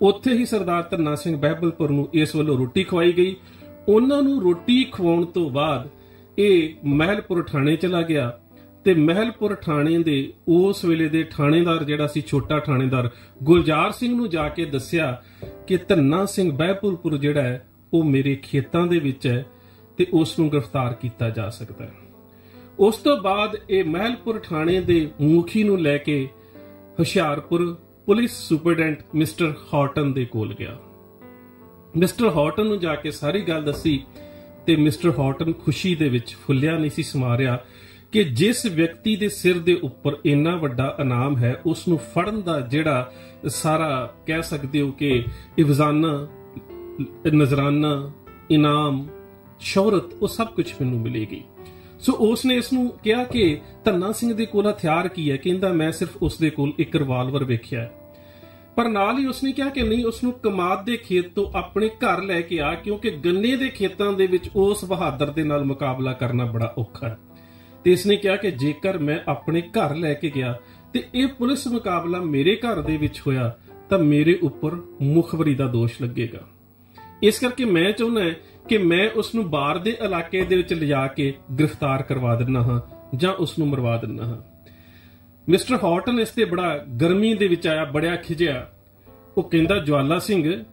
ਉੱਥੇ ਹੀ ਸਰਦਾਰ ਧੰਨਾ ਸਿੰਘ ਬਹਿਬਲਪੁਰ ਨੂੰ ਇਸ ਵੱਲੋਂ ਰੋਟੀ ਖਵਾਈ ਗਈ। ਉਹਨਾਂ ਨੂੰ ਰੋਟੀ ਖਵਾਉਣ ਤੋਂ ਬਾਅਦ ਇਹ ਮਹਿਲਪੁਰ ਥਾਣੇ ਚਲਾ ਗਿਆ ਤੇ ਮਹਿਲਪੁਰ ਥਾਣੇ ਦੇ ਉਸ ਵੇਲੇ ਦੇ ਥਾਣੇਦਾਰ ਜਿਹੜਾ ਸੀ ਛੋਟਾ ਥਾਣੇਦਾਰ ਗੁਲਜ਼ਾਰ ਸਿੰਘ ਨੂੰ ਜਾ ਕੇ ਦੱਸਿਆ ਕਿ ਧੰਨਾ ਸਿੰਘ ਬਹਿਬਲਪੁਰ ਜਿਹੜਾ ਹੈ ਉਹ ਮੇਰੇ ਖੇਤਾਂ ਦੇ ਵਿੱਚ ਹੈ ਤੇ ਉਸ ਨੂੰ ਗ੍ਰਿਫਤਾਰ ਕੀਤਾ ਜਾ ਸਕਦਾ ਹੈ। ਉਸ ਤੋਂ ਬਾਅਦ ਇਹ ਮਹਿਲਪੁਰ ਥਾਣੇ ਦੇ ਮੁਖੀ ਨੂੰ ਲੈ ਕੇ Hoshiarpur police superintendent mister Hatton ਦੇ ਕੋਲ ਗਿਆ। ਮਿਸਟਰ ਹਾਟਨ ਨੂੰ ਜਾ ਕੇ ਸਾਰੀ ਗੱਲ ਦੱਸੀ ਤੇ ਮਿਸਟਰ ਹਾਟਨ ਖੁਸ਼ੀ ਦੇ ਵਿੱਚ ਫੁੱਲਿਆ ਨਹੀਂ ਸੀ ਸਮਾ ਰਿਹਾ ਕਿ ਜਿਸ ਵਿਅਕਤੀ ਦੇ ਸਿਰ ਦੇ ਉੱਪਰ ਇੰਨਾ ਵੱਡਾ ਇਨਾਮ ਹੈ ਉਸ ਨੂੰ ਫੜਨ ਦਾ ਜਿਹੜਾ ਸਾਰਾ ਕਹਿ ਸਕਦੇ ਹੋ ਕਿ ਇਵਜ਼ਾਨਾ, ਨਜ਼ਰਾਨਾ, ਇਨਾਮ, ਸ਼ੌਹਰਤ ਉਹ ਸਭ ਕੁਝ ਮੈਨੂੰ ਮਿਲੇਗੀ। ਸੋ ਉਸ ਨੇ ਇਸ ਨੂੰ ਕਿਹਾ ਕਿ ਧੰਨਾ ਸਿੰਘ ਦੇ ਕੋਲ ਹਥਿਆਰ ਕੀ ਹੈ। ਕਹਿੰਦਾ ਮੈਂ ਸਿਰਫ ਉਸ ਦੇ ਕੋਲ ਇੱਕ ਰਿਵਾਲਵਰ ਵੇਖਿਆ ਹੈ। ਪਰ ਨਾਲ ਹੀ ਉਸਨੇ ਕਿਹਾ ਕਿ ਨਹੀਂ, ਉਸ ਨੂੰ ਕਮਾਦ ਦੇ ਖੇਤ ਤੋਂ ਆਪਣੇ ਘਰ ਲੈ ਕੇ ਆ ਕਿਉਂਕਿ ਗੰਨੇ ਦੇ ਖੇਤਾਂ ਦੇ ਵਿੱਚ ਉਸ ਬਹਾਦਰ ਦੇ ਨਾਲ ਮੁਕਾਬਲਾ ਕਰਨਾ ਬੜਾ ਔਖਾ ਹੈ। ਤੇ ਇਸਨੇ ਕਿਹਾ ਕਿ ਜੇਕਰ ਮੈਂ ਆਪਣੇ ਘਰ ਲੈ ਕੇ ਗਿਆ ਤੇ ਇਹ ਪੁਲਿਸ ਮੁਕਾਬਲਾ ਮੇਰੇ ਘਰ ਦੇ ਵਿੱਚ ਹੋਇਆ ਤਾਂ ਮੇਰੇ ਉੱਪਰ ਮੁਖਬਰੀ ਦਾ ਦੋਸ਼ ਲੱਗੇਗਾ। ਇਸ ਕਰਕੇ ਮੈਂ ਚਾਹੁੰਦਾ ਕਿ ਮੈਂ ਉਸ ਨੂੰ ਬਾਹਰ ਦੇ ਇਲਾਕੇ ਦੇ ਵਿੱਚ ਲਿਜਾ ਕੇ ਗ੍ਰਿਫਤਾਰ ਕਰਵਾ ਦਿੰਦਾ ਹਾਂ ਜਾਂ ਉਸ ਨੂੰ ਮਰਵਾ ਦਿੰਦਾ ਹਾਂ। ਮਿਸਟਰ ਹਾਟਨ ਇਸ ਤੇ ਬੜਾ ਗਰਮੀ ਦੇ ਵਿੱਚ ਆਇਆ, ਬੜਿਆ ਖਿਜਿਆ। ਉਹ ਕਹਿੰਦਾ ਜਵਾਲਾ ਸਿੰਘ,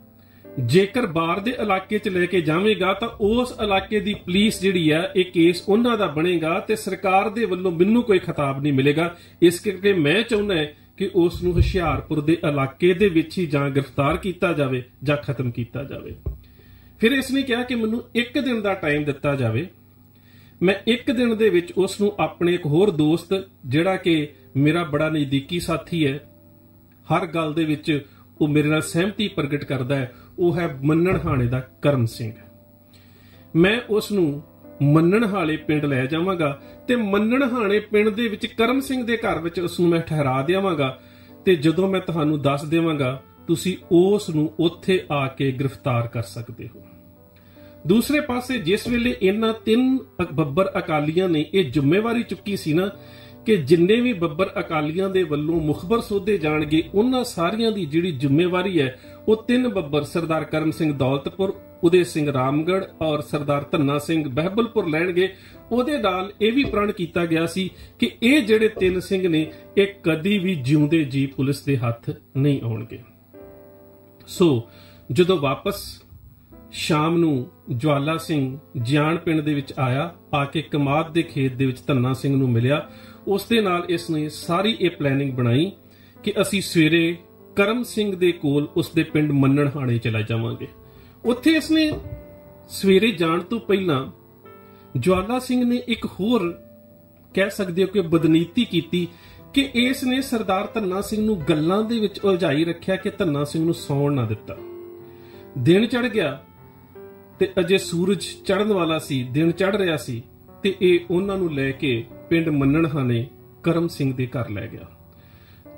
ਜੇਕਰ ਬਾਹਰ ਦੇ ਇਲਾਕੇ 'ਚ ਲੈ ਕੇ ਜਾਵੇਂਗਾ ਤਾਂ ਉਸ ਇਲਾਕੇ ਦੀ ਪੁਲਿਸ ਜਿਹੜੀ ਆ ਇਹ ਕੇਸ ਉਹਨਾਂ ਦਾ ਬਣੇਗਾ ਤੇ ਸਰਕਾਰ ਦੇ ਵੱਲੋਂ ਮੈਨੂੰ ਕੋਈ ਖਿਤਾਬ ਨਹੀਂ ਮਿਲੇਗਾ। ਇਸ ਕਰਕੇ ਮੈਂ ਚਾਹੁੰਦਾ ਕਿ ਉਸ ਨੂੰ ਹੁਸ਼ਿਆਰਪੁਰ ਦੇ ਇਲਾਕੇ ਦੇ ਵਿੱਚ ਹੀ ਜਾਂ ਗ੍ਰਿਫਤਾਰ ਕੀਤਾ ਜਾਵੇ ਜਾਂ ਖਤਮ ਕੀਤਾ ਜਾਵੇ। ਫਿਰ ਇਸ ਨੇ ਕਿਹਾ ਕਿ ਮੈਨੂੰ 1 ਦਿਨ ਦਾ ਟਾਈਮ ਦਿੱਤਾ ਜਾਵੇ। ਮੈਂ 1 ਦਿਨ ਦੇ ਵਿੱਚ ਉਸ ਨੂੰ ਆਪਣੇ ਇੱਕ ਹੋਰ ਦੋਸਤ ਜਿਹੜਾ ਕਿ ਮੇਰਾ ਬੜਾ ਨਜ਼ਦੀਕੀ ਸਾਥੀ ਹੈ, ਹਰ ਗੱਲ ਦੇ ਵਿੱਚ ਉਹ ਮੇਰੇ ਨਾਲ ਸਹਿਮਤੀ ਪ੍ਰਗਟ ਕਰਦਾ ਹੈ, ਉਹ ਹੈ ਮੰਨਣਹਾਣੇ ਦਾ ਕਰਮ ਸਿੰਘ। ਮੈਂ ਉਸ ਨੂੰ ਮੰਨਣਹਾਲੇ ਪਿੰਡ ਲੈ ਜਾਵਾਂਗਾ ਤੇ ਮੰਨਣਹਾਣੇ ਪਿੰਡ ਦੇ ਵਿੱਚ ਕਰਮ ਸਿੰਘ ਦੇ ਘਰ ਵਿੱਚ ਉਸ ਨੂੰ ਮੈਂ ਠਹਿਰਾ ਦੇਵਾਂਗਾ ਤੇ ਜਦੋਂ ਮੈਂ ਤੁਹਾਨੂੰ ਦੱਸ ਦੇਵਾਂਗਾ ਤੁਸੀਂ ਉਸ ਨੂੰ ਉੱਥੇ ਆ ਕੇ ਗ੍ਰਿਫਤਾਰ ਕਰ ਸਕਦੇ ਹੋ। ਦੂਸਰੇ ਪਾਸੇ ਜਿਸ ਵੇਲੇ ਇਹਨਾਂ 3 ਬੱਬਰ ਅਕਾਲੀਆਂ ਨੇ ਇਹ ਜ਼ਿੰਮੇਵਾਰੀ ਚੁੱਕੀ ਸੀ ਨਾ ਕਿ ਜਿੰਨੇ ਵੀ ਬੱਬਰ ਅਕਾਲੀਆਂ ਦੇ ਵੱਲੋਂ ਮੁਖਬਰ ਸੋਧੇ ਜਾਣਗੇ ਉਹਨਾਂ ਸਾਰਿਆਂ ਦੀ ਜਿਹੜੀ ਜ਼ਿੰਮੇਵਾਰੀ ਹੈ ਉਹ 3 ਬੱਬਰ ਸਰਦਾਰ ਕਰਮ ਸਿੰਘ ਦੌਲਤਪੁਰ, ਉਦੇ ਸਿੰਘ ਰਾਮਗੜ੍ਹ ਔਰ ਸਰਦਾਰ ਧੰਨਾ ਸਿੰਘ ਬਹਿਬਲਪੁਰ ਲੈਣਗੇ। ਉਹਦੇ ਨਾਲ ਇਹ ਵੀ ਪ੍ਰਣ ਕੀਤਾ ਗਿਆ ਸੀ ਕਿ ਇਹ ਜਿਹੜੇ 3 ਸਿੰਘ ਨੇ ਇਹ ਕਦੀ ਵੀ ਜਿਉਂਦੇ ਜੀ ਪੁਲਿਸ ਦੇ ਹੱਥ ਨਹੀਂ ਆਉਣਗੇ। ਸੋ ਜਦੋਂ ਵਾਪਸ ਸ਼ਾਮ ਨੂੰ ਜਵਾਲਾ ਸਿੰਘ ਜਿਆਣ ਪਿੰਡ ਦੇ ਵਿੱਚ ਆਇਆ, ਆ ਕੇ ਕਮਾਦ ਦੇ ਖੇਤ ਦੇ ਵਿੱਚ ਧੰਨਾ ਸਿੰਘ ਨੂੰ ਮਿਲਿਆ। ਉਸ ਦੇ ਨਾਲ ਇਸ ਨੇ ਸਾਰੀ ਇਹ ਪਲੈਨਿੰਗ ਬਣਾਈ ਕਿ ਅਸੀਂ ਸਵੇਰੇ ਕਰਮ ਸਿੰਘ ਦੇ ਕੋਲ ਉਸ ਦੇ ਪਿੰਡ ਮੰਨਣਹਾਣੇ ਚਲਾ ਜਾਵਾਂਗੇ। ਉੱਥੇ ਇਸ ਨੇ ਸਵੇਰੇ ਜਾਣ ਤੋਂ ਪਹਿਲਾਂ ਜਵਾਲਾ ਸਿੰਘ ਨੇ ਇੱਕ ਹੋਰ ਕਹਿ ਸਕਦੇ ਹੋ ਕਿ ਬਦਨੀਤੀ ਕੀਤੀ ਕਿ ਇਸ ਨੇ ਸਰਦਾਰ ਧੰਨਾ ਸਿੰਘ ਨੂੰ ਗੱਲਾਂ ਦੇ ਵਿੱਚ ਉਲਝਾਈ ਰੱਖਿਆ ਕਿ ਧੰਨਾ ਸਿੰਘ ਨੂੰ ਸੌਣ ਨਾ ਦਿੱਤਾ। ਦਿਨ ਚੜ ਗਿਆ ਤੇ ਅਜੇ ਸੂਰਜ ਚੜ੍ਹਨ ਵਾਲਾ ਸੀ, ਦਿਨ ਚੜ ਰਿਹਾ ਸੀ ਤੇ ਇਹ ਉਹਨਾਂ ਨੂੰ ਲੈ ਕੇ ਪਿੰਡ ਮੰਨਣਹਾਣੇ ਕਰਮ ਸਿੰਘ ਦੇ ਘਰ ਲੈ ਗਿਆ।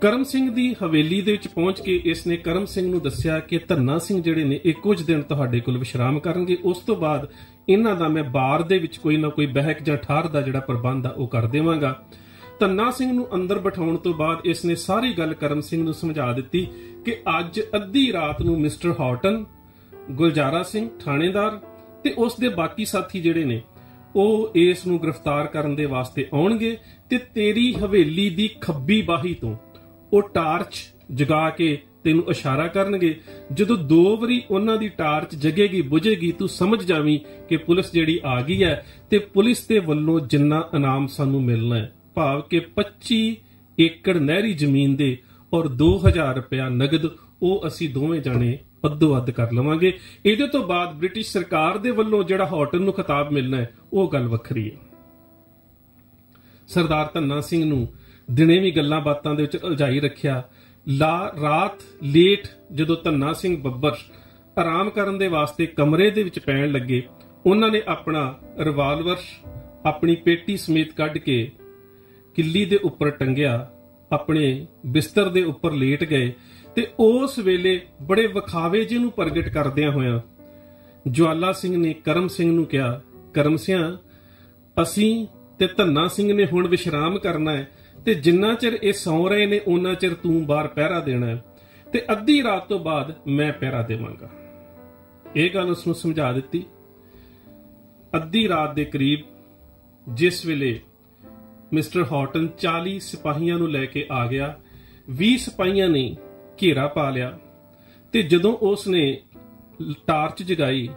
ਕਰਮ ਸਿੰਘ ਦੀ ਹਵੇਲੀ ਦੇ ਵਿੱਚ ਪਹੁੰਚ ਕੇ ਇਸ ਨੇ ਕਰਮ ਸਿੰਘ ਨੂੰ ਦੱਸਿਆ ਕਿ ਧੰਨਾ ਸਿੰਘ ਜਿਹੜੇ ਨੇ ਇਹ ਕੁਝ ਦਿਨ ਤੁਹਾਡੇ ਕੋਲ ਵਿਸ਼ਰਾਮ ਕਰਨਗੇ, ਉਸ ਤੋਂ ਬਾਅਦ ਇਹਨਾਂ ਦਾ ਮੈਂ ਬਾਰ ਦੇ ਵਿੱਚ ਕੋਈ ਨਾ ਕੋਈ ਬਹਿਕ ਜਾਂ ਠਾਰ ਦਾ ਜਿਹੜਾ ਪ੍ਰਬੰਧ ਆ ਉਹ ਕਰ ਦੇਵਾਂਗਾ। ਧੰਨਾ ਸਿੰਘ ਨੂੰ ਅੰਦਰ ਬਿਠਾਉਣ ਤੋਂ ਬਾਅਦ ਇਸ ਨੇ ਸਾਰੀ ਗੱਲ ਕਰਮ ਸਿੰਘ ਨੂੰ ਸਮਝਾ ਦਿੱਤੀ ਕਿ ਅੱਜ ਅੱਧੀ ਰਾਤ ਨੂੰ ਮਿਸਟਰ ਹਾਟਨ, ਗੁਲਜ਼ਾਰਾ ਸਿੰਘ ਥਾਣੇਦਾਰ ਤੇ ਉਸ ਦੇ ਬਾਕੀ ਸਾਥੀ ਜਿਹੜੇ ਨੇ ਉਹ ਇਸ ਨੂੰ ਗ੍ਰਿਫਤਾਰ ਕਰਨ ਦੇ ਵਾਸਤੇ ਆਉਣਗੇ ਤੇ ਤੇਰੀ ਹਵੇਲੀ ਦੀ ਖੱਬੀ ਬਾਹੀ ਤੋਂ ਉਹ ਟਾਰਚ ਜਗਾ ਕੇ ਤੈਨੂੰ ਇਸ਼ਾਰਾ ਕਰਨਗੇ। ਜਦੋਂ 2 ਵਾਰੀ ਉਹਨਾਂ ਦੀ ਟਾਰਚ ਜਗੇਗੀ ਬੁਝੇਗੀ ਤੂੰ ਸਮਝ ਜਾਵੀਂ ਕਿ ਪੁਲਿਸ ਜਿਹੜੀ ਆ ਗਈ ਹੈ ਤੇ ਪੁਲਿਸ ਦੇ ਵੱਲੋਂ ਜਿੰਨਾ ਇਨਾਮ ਸਾਨੂੰ ਮਿਲਣਾ ਹੈ, ਭਾਵ ਕਿ 25 ਏਕੜ ਨਹਿਰੀ ਜ਼ਮੀਨ ਦੇ ਔਰ 2000 ਰੁਪਇਆ ਨਗਦ, ਉਹ ਅਸੀਂ ਦੋਵੇਂ ਜਾਣੇ ਅੱਧੋ ਅੱਧ ਕਰ ਲਵਾਂਗੇ। ਇਹਦੇ ਤੋਂ ਬਾਅਦ ਬ੍ਰਿਟਿਸ਼ ਸਰਕਾਰ ਦੇ ਵੱਲੋਂ ਜਿਹੜਾ ਹਾਟਨ ਨੂੰ ਖਿਤਾਬ ਮਿਲਣਾ ਹੈ ਉਹ ਗੱਲ ਵੱਖਰੀ ਹੈ। ਸਰਦਾਰ ਧੰਨਾ ਸਿੰਘ ਨੂੰ ਦਿਨੇ ਵੀ ਗੱਲਾਂ ਬਾਤਾਂ ਦੇ ਵਿੱਚ ਉਲਝਾਈ ਰੱਖਿਆ, ਰਾਤ ਲੇਟ ਜਦੋਂ ਧੰਨਾ ਸਿੰਘ ਬੱਬਰ ਆਰਾਮ ਕਰਨ ਦੇ ਵਾਸਤੇ ਕਮਰੇ ਦੇ ਵਿੱਚ ਪੈਣ ਲੱਗੇ, ਉਹਨਾਂ ਨੇ ਆਪਣਾ ਰਿਵਾਲਵਰ ਆਪਣੀ ਪੇਟੀ ਸਮੇਤ ਕੱਢ ਕੇ ਕਿੱਲੀ ਦੇ ਉੱਪਰ ਟੰਗਿਆ, ਆਪਣੇ ਬਿਸਤਰ ਦੇ ਉੱਪਰ ਲੇਟ ਗਏ ਤੇ ਉਸ ਵੇਲੇ ਬੜੇ ਵਿਖਾਵੇ ਜਿਹੇ ਨੂੰ ਪ੍ਰਗਟ ਕਰਦਿਆਂ ਹੋਇਆਂ ਜਵਾਲਾ ਸਿੰਘ ਨੇ ਕਰਮ ਸਿੰਘ ਨੂੰ ਕਿਹਾ, ਕਰਮ ਸਿਆਂ, ਅਸੀਂ ਤੇ ਧੰਨਾ ਸਿੰਘ ਨੇ ਹੁਣ ਵਿਸ਼ਰਾਮ ਕਰਨਾ ਹੈ ਤੇ ਜਿੰਨਾ ਚਿਰ ਇਹ ਸੌਂ ਰਹੇ ਨੇ ਉਹਨਾਂ ਚਿਰ ਤੂੰ ਬਾਹਰ ਪਹਿਰਾ ਦੇਣਾ ਹੈ ਤੇ ਅੱਧੀ ਰਾਤ ਤੋਂ ਬਾਅਦ ਮੈਂ ਪਹਿਰਾ ਦੇਵਾਂਗਾ। ਇਹ ਗੱਲ ਉਸ ਨੂੰ ਸਮਝਾ ਦਿੱਤੀ। ਅੱਧੀ ਰਾਤ ਦੇ ਕਰੀਬ ਜਿਸ ਵੇਲੇ ਮਿਸਟਰ ਹੌਟਨ 40 ਸਿਪਾਹੀਆਂ ਨੂੰ ਲੈ ਕੇ ਆ ਗਿਆ, 20 ਸਿਪਾਹੀਆਂ ਨੇ ਘੇਰਾ ਪਾ ਲਿਆ ਤੇ ਜਦੋਂ ਉਸ ਨੇ ਟਾਰਚ ਜਗਾਈ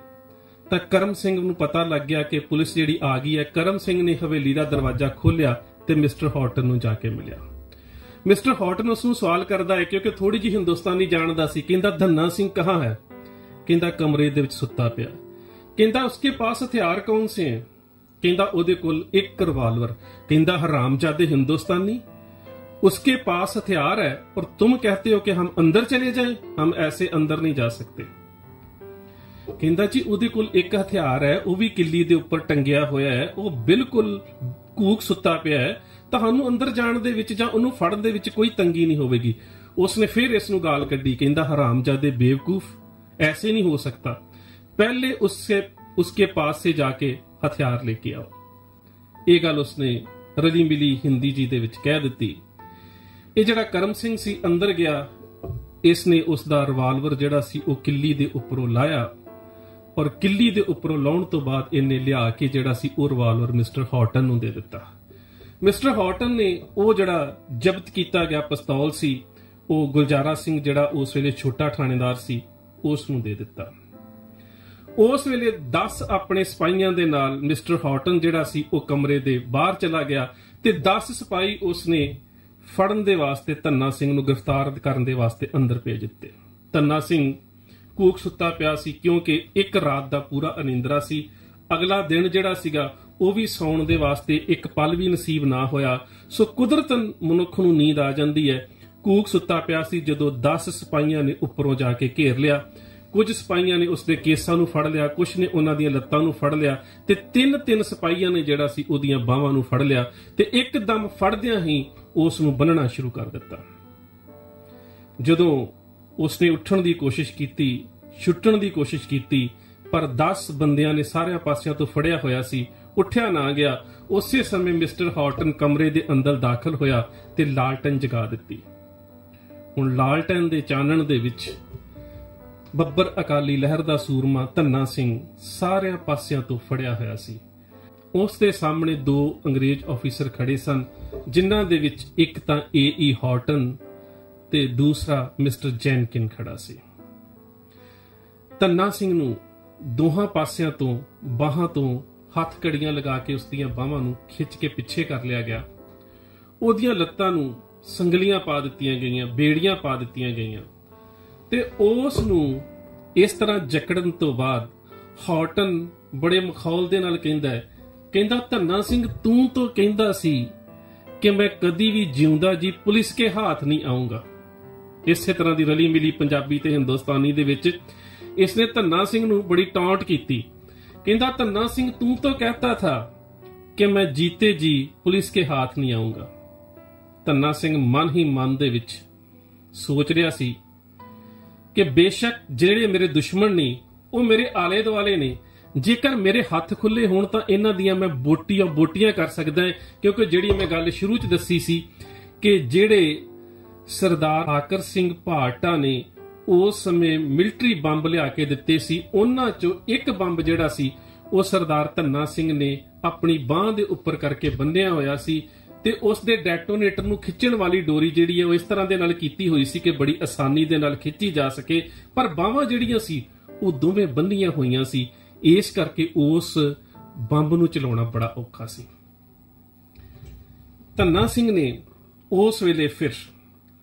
ਤਾਂ ਕਰਮ ਸਿੰਘ ਨੂੰ ਪਤਾ ਲੱਗ ਗਿਆ ਕਿ ਪੁਲਿਸ ਜਿਹੜੀ ਆ ਗਈ ਹੈ। ਕਰਮ ਸਿੰਘ ਨੇ ਹਵੇਲੀ ਦਾ ਦਰਵਾਜ਼ਾ ਖੋਲ੍ਹਿਆ ਤੇ ਮਿਸਟਰ ਹੌਟਨ ਨੂੰ ਜਾ ਕੇ ਮਿਲਿਆ। ਮਿਸਟਰ ਹੌਟਨ ਉਸ ਨੂੰ ਸਵਾਲ ਕਰਦਾ ਹੈ, ਕਿਉਂਕਿ ਥੋੜੀ ਜਿਹੀ ਹਿੰਦੁਸਤਾਨੀ ਜਾਣਦਾ ਸੀ। ਕਹਿੰਦਾ, ਧੰਨਾ ਸਿੰਘ ਕਹਾਂ ਹੈ? ਕਹਿੰਦਾ, ਕਮਰੇ ਦੇ ਵਿੱਚ ਸੁੱਤਾ ਪਿਆ। ਕਹਿੰਦਾ, ਉਸਕੇ ਪਾਸ ਹਥਿਆਰ ਕੌਣ ਸੇ ਹੈ? ਕਹਿੰਦਾ, ਉਹਦੇ ਕੋਲ ਇੱਕ ਰਿਵਾਲਵਰ। ਕਹਿੰਦਾ, हरामजादे हिंदुस्तानी, उसके पास हथियार है और तुम कहते हो कि हम अंदर चले जाएं? हम ऐसे अंदर नहीं जा सकते। ਕਹਿੰਦਾ, ਜੀ ਉਹਦੇ ਕੋਲ ਇੱਕ ਹਥਿਆਰ ਹੈ, ਉਹ ਵੀ ਕਿੱਲੀ ਦੇ ਉੱਪਰ ਟੰਗਿਆ ਹੋਇਆ ਹੈ, ਉਹ ਬਿਲਕੁਲ ਕੂਕ ਸੁੱਤਾ ਪਿਆ ਹੈ, ਤੁਹਾਨੂੰ ਅੰਦਰ ਜਾਣ ਦੇ ਵਿੱਚ ਜਾਂ ਉਹਨੂੰ ਫੜਨ ਦੇ ਵਿੱਚ ਕੋਈ ਤੰਗੀ ਨਹੀਂ ਹੋਵੇਗੀ। ਉਸਨੇ ਫਿਰ ਇਸ ਨੂੰ ਗਾਲ ਕੱਢੀ, ਕਹਿੰਦਾ, हरामजादे बेवकूफ, ऐसे नहीं हो सकता, पहले उसके पास से जाके हथियार लेके आओ। ਇਹ ਗੱਲ ਉਸਨੇ ਰਲੀ ਮਿਲੀ ਹਿੰਦੀ ਜੀ ਦੇ ਵਿੱਚ ਕਹਿ ਦਿੱਤੀ। ਇਹ ਜਿਹੜਾ ਕਰਮ ਸਿੰਘ ਸੀ ਅੰਦਰ ਗਿਆ, ਇਸ ਨੇ ਉਸ ਦਾ ਰਿਵਾਲਵਰ ਜਿਹੜਾ ਸੀ ਉਹ ਕਿੱਲੀ ਦੇ ਉੱਪਰੋਂ ਲਾਇਆ ਔਰ ਕਿੱਲੀ ਦੇ ਉੱਪਰੋਂ ਲਾਉਣ ਤੋਂ ਬਾਅਦ ਇਹਨੇ ਲਿਆ ਕੇ ਜਿਹੜਾ ਸੀ ਉਹ ਰਿਵਾਲਵਰ ਮਿਸਟਰ ਹੌਟਨ ਨੂੰ ਦੇ ਦਿੱਤਾ। ਮਿਸਟਰ ਹੌਟਨ ਨੇ ਉਹ ਜਿਹੜਾ ਜ਼ਬਤ ਕੀਤਾ ਗਿਆ ਪਿਸਤੌਲ ਸੀ, ਉਹ ਗੁਲਜ਼ਾਰਾ ਸਿੰਘ ਜਿਹੜਾ ਉਸ ਵੇਲੇ ਛੋਟਾ ਥਾਣੇਦਾਰ ਸੀ, ਉਸ ਨੂੰ ਦੇ ਦਿੱਤਾ। ਉਸ ਵੇਲੇ 10 ਆਪਣੇ ਸਿਪਾਹੀਆਂ ਦੇ ਨਾਲ ਮਿਸਟਰ ਹੌਟਨ ਜਿਹੜਾ ਸੀ ਉਹ ਕਮਰੇ ਦੇ ਬਾਹਰ ਚਲਾ ਗਿਆ ਤੇ 10 ਸਿਪਾਹੀ ਉਸਨੇ ਫੜਨ ਦੇ ਵਾਸਤੇ ਧੰਨਾ ਸਿੰਘ ਨੂੰ ਗ੍ਰਿਫਤਾਰ ਕਰਨ ਦੇ ਵਾਸਤੇ ਅੰਦਰ ਭੇਜ ਦਿੱਤੇ। ਧੰਨਾ ਸਿੰਘ ਕੂਕ ਸੁੱਤਾ ਪਿਆ ਸੀ ਕਿਉਂਕਿ ਇੱਕ ਰਾਤ ਦਾ ਪੂਰਾ ਅਨਿੰਦਰਾ ਸੀ। ਅਗਲਾ ਦਿਨ ਜਿਹੜਾ ਸੀਗਾ ਉਹ ਵੀ ਸੌਣ ਦੇ ਵਾਸਤੇ ਇੱਕ ਪਲ ਵੀ ਨਸੀਬ ਨਾ ਹੋਇਆ। ਸੋ ਕੁਦਰਤਨ ਮਨੁੱਖ ਨੂੰ ਨੀਂਦ ਆ ਜਾਂਦੀ ਹੈ। ਕੂਕ ਸੁੱਤਾ ਪਿਆ ਸੀ ਜਦੋਂ 10 ਸਿਪਾਹੀਆਂ ਨੇ ਉੱਪਰੋਂ ਜਾ ਕੇ ਘੇਰ ਲਿਆ। ਕੁਝ ਸਿਪਾਹੀਆਂ ਨੇ ਉਸਦੇ ਕੇਸਾਂ ਨੂੰ ਫੜ ਲਿਆ, ਕੁਝ ਨੇ ਉਹਨਾਂ ਦੀਆਂ ਲੱਤਾਂ ਨੂੰ ਫੜ ਲਿਆ ਤੇ ਤਿੰਨ ਸਿਪਾਹੀਆਂ ਨੇ ਜਿਹੜਾ ਸੀ ਉਹਦੀਆਂ ਬਾਹਾਂ ਨੂੰ ਫੜ ਲਿਆ ਤੇ ਇੱਕਦਮ ਫੜਦਿਆਂ ਹੀ ਉਸ ਨੂੰ ਬੰਨਣਾ ਸ਼ੁਰੂ ਕਰ ਦਿੱਤਾ। ਜਦੋਂ ਉਸਨੇ ਉੱਠਣ ਦੀ ਕੋਸ਼ਿਸ਼ ਕੀਤੀ, ਛੁੱਟਣ ਦੀ ਕੋਸ਼ਿਸ਼ ਕੀਤੀ, ਪਰ 10 ਬੰਦਿਆਂ ਨੇ ਸਾਰਿਆਂ ਪਾਸਿਆਂ ਤੋਂ ਫੜਿਆ ਹੋਇਆ ਸੀ, ਉੱਠਿਆ ਨਾ ਗਿਆ। ਉਸੇ ਸਮੇਂ ਮਿਸਟਰ ਹੌਟਨ ਕਮਰੇ ਦੇ ਅੰਦਰ ਦਾਖਲ ਹੋਇਆ ਤੇ ਲਾਲਟਨ ਜਗਾ ਦਿੱਤੀ। ਹੁਣ ਲਾਲਟਨ ਦੇ ਚਾਨਣ ਦੇ ਵਿੱਚ ਬੱਬਰ ਅਕਾਲੀ ਲਹਿਰ ਦਾ ਸੂਰਮਾ ਧੰਨਾ ਸਿੰਘ ਸਾਰਿਆਂ ਪਾਸਿਆਂ ਤੋਂ ਫੜਿਆ ਹੋਇਆ ਸੀ। ਉਸ ਦੇ ਸਾਹਮਣੇ 2 ਅੰਗਰੇਜ਼ ਆਫੀਸਰ ਖੜੇ ਸਨ, ਜਿਨ੍ਹਾਂ ਦੇ ਵਿੱਚ ਇੱਕ ਤਾਂ ਏ ਹੌਟਨ ਤੇ ਦੂਸਰਾ ਮਿਸਟਰ ਜੈਨਕਿਨ ਖੜਾ ਸੀ। ਧੰਨਾ ਸਿੰਘ ਨੂੰ ਦੋਹਾਂ ਪਾਸਿਆਂ ਤੋਂ ਬਾਹਾਂ ਤੋਂ ਹੱਥ ਕੜੀਆਂ ਲਗਾ ਕੇ ਉਸ ਦੀਆਂ ਬਾਹਾਂ ਨੂੰ ਖਿੱਚ ਕੇ ਪਿੱਛੇ ਕਰ ਲਿਆ ਗਿਆ। ਉਹਦੀਆਂ ਲੱਤਾਂ ਨੂੰ ਸੰਗਲੀਆਂ ਪਾ ਦਿੱਤੀਆਂ ਗਈਆਂ, ਬੇੜੀਆਂ ਪਾ ਦਿੱਤੀਆਂ ਗਈਆਂ ਤੇ ਉਸ ਨੂੰ ਇਸ ਤਰ੍ਹਾਂ ਜਕੜਨ ਤੋਂ ਬਾਅਦ ਹੌਟਨ ਬੜੇ ਮਖੌਲ ਦੇ ਨਾਲ ਕਹਿੰਦਾ, ਧੰਨਾ ਸਿੰਘ, ਤੂੰ ਤਾਂ ਕਹਿੰਦਾ ਸੀ ਕਿ ਮੈਂ ਕਦੀ ਵੀ ਜਿਉਂਦਾ ਜੀ ਪੁਲਿਸ ਕੇ ਹੱਥ ਨਹੀਂ ਆਉਂਗਾ। ਇਸੇ ਤਰ੍ਹਾਂ ਦੀ ਰਲੀ ਮਿਲੀ ਪੰਜਾਬੀ ਤੇ ਹਿੰਦੁਸਤਾਨੀ ਦੇ ਵਿੱਚ ਇਸਨੇ ਧੰਨਾ ਸਿੰਘ ਨੂੰ ਬੜੀ ਟੌਂਟ ਕੀਤੀ। ਕਹਿੰਦਾ, ਧੰਨਾ ਸਿੰਘ, ਤੂੰ ਤਾਂ कहता था ਕਿ ਮੈਂ ਜੀਤੇ ਜੀ ਪੁਲਿਸ ਕੇ ਹੱਥ ਨਹੀਂ ਆਉਂਗਾ। ਧੰਨਾ ਸਿੰਘ ਮਨ ਹੀ ਮਨ ਦੇ ਵਿੱਚ ਸੋਚ ਰਿਹਾ ਸੀ ਕਿ ਬੇਸ਼ੱਕ ਜਿਹੜੇ ਮੇਰੇ ਦੁਸ਼ਮਣ ਨੇ ਉਹ ਮੇਰੇ ਆਲੇ ਦੁਆਲੇ ਨੇ, ਜੇਕਰ ਮੇਰੇ ਹੱਥ ਖੁੱਲੇ ਹੋਣ ਤਾਂ ਇਹਨਾਂ ਦੀਆਂ ਮੈਂ ਬੋਟੀਆਂ ਕਰ ਸਕਦਾ ਹਾਂ। ਕਿਉਂਕਿ ਜਿਹੜੀ ਮੈਂ ਗੱਲ ਸ਼ੁਰੂ 'ਚ ਦੱਸੀ ਸੀ ਕਿ ਜਿਹੜੇ ਸਰਦਾਰ ਆਕਰ ਸਿੰਘ ਭਾਟਾ ਨੇ ਉਸ ਸਮੇਂ ਮਿਲਟਰੀ ਬੰਬ ਲਿਆ ਕੇ ਦਿੱਤੇ ਸੀ, ਉਹਨਾਂ 'ਚੋਂ ਇੱਕ ਬੰਬ ਜਿਹੜਾ ਸੀ ਉਹ ਸਰਦਾਰ ਧੰਨਾ ਸਿੰਘ ਨੇ ਆਪਣੀ ਬਾਂਹ ਦੇ ਉੱਪਰ ਕਰਕੇ ਬੰਨਿਆ ਹੋਇਆ ਸੀ ਤੇ ਉਸ ਦੇ ਡੈਟੋਨੇਟਰ ਨੂੰ ਖਿੱਚਣ ਵਾਲੀ ਡੋਰੀ ਜਿਹੜੀ ਹੈ ਉਹ ਇਸ ਤਰ੍ਹਾਂ ਦੇ ਨਾਲ ਕੀਤੀ ਹੋਈ ਸੀ ਕਿ ਬੜੀ ਆਸਾਨੀ ਦੇ ਨਾਲ ਖਿੱਚੀ ਜਾ ਸਕੇ, ਪਰ ਬਾਹਾਂ ਜਿਹੜੀਆਂ ਸੀ ਉਹ ਦੋਵੇਂ ਬੰਨੀਆਂ ਹੋਈਆਂ ਸੀ। ਇਸ ਕਰਕੇ ਉਸ ਬੰਬ ਨੂੰ ਚਲਾਉਣਾ ਬੜਾ ਔਖਾ ਸੀ। ਧੰਨਾ ਸਿੰਘ ਨੇ ਉਸ ਵੇਲੇ ਫਿਰ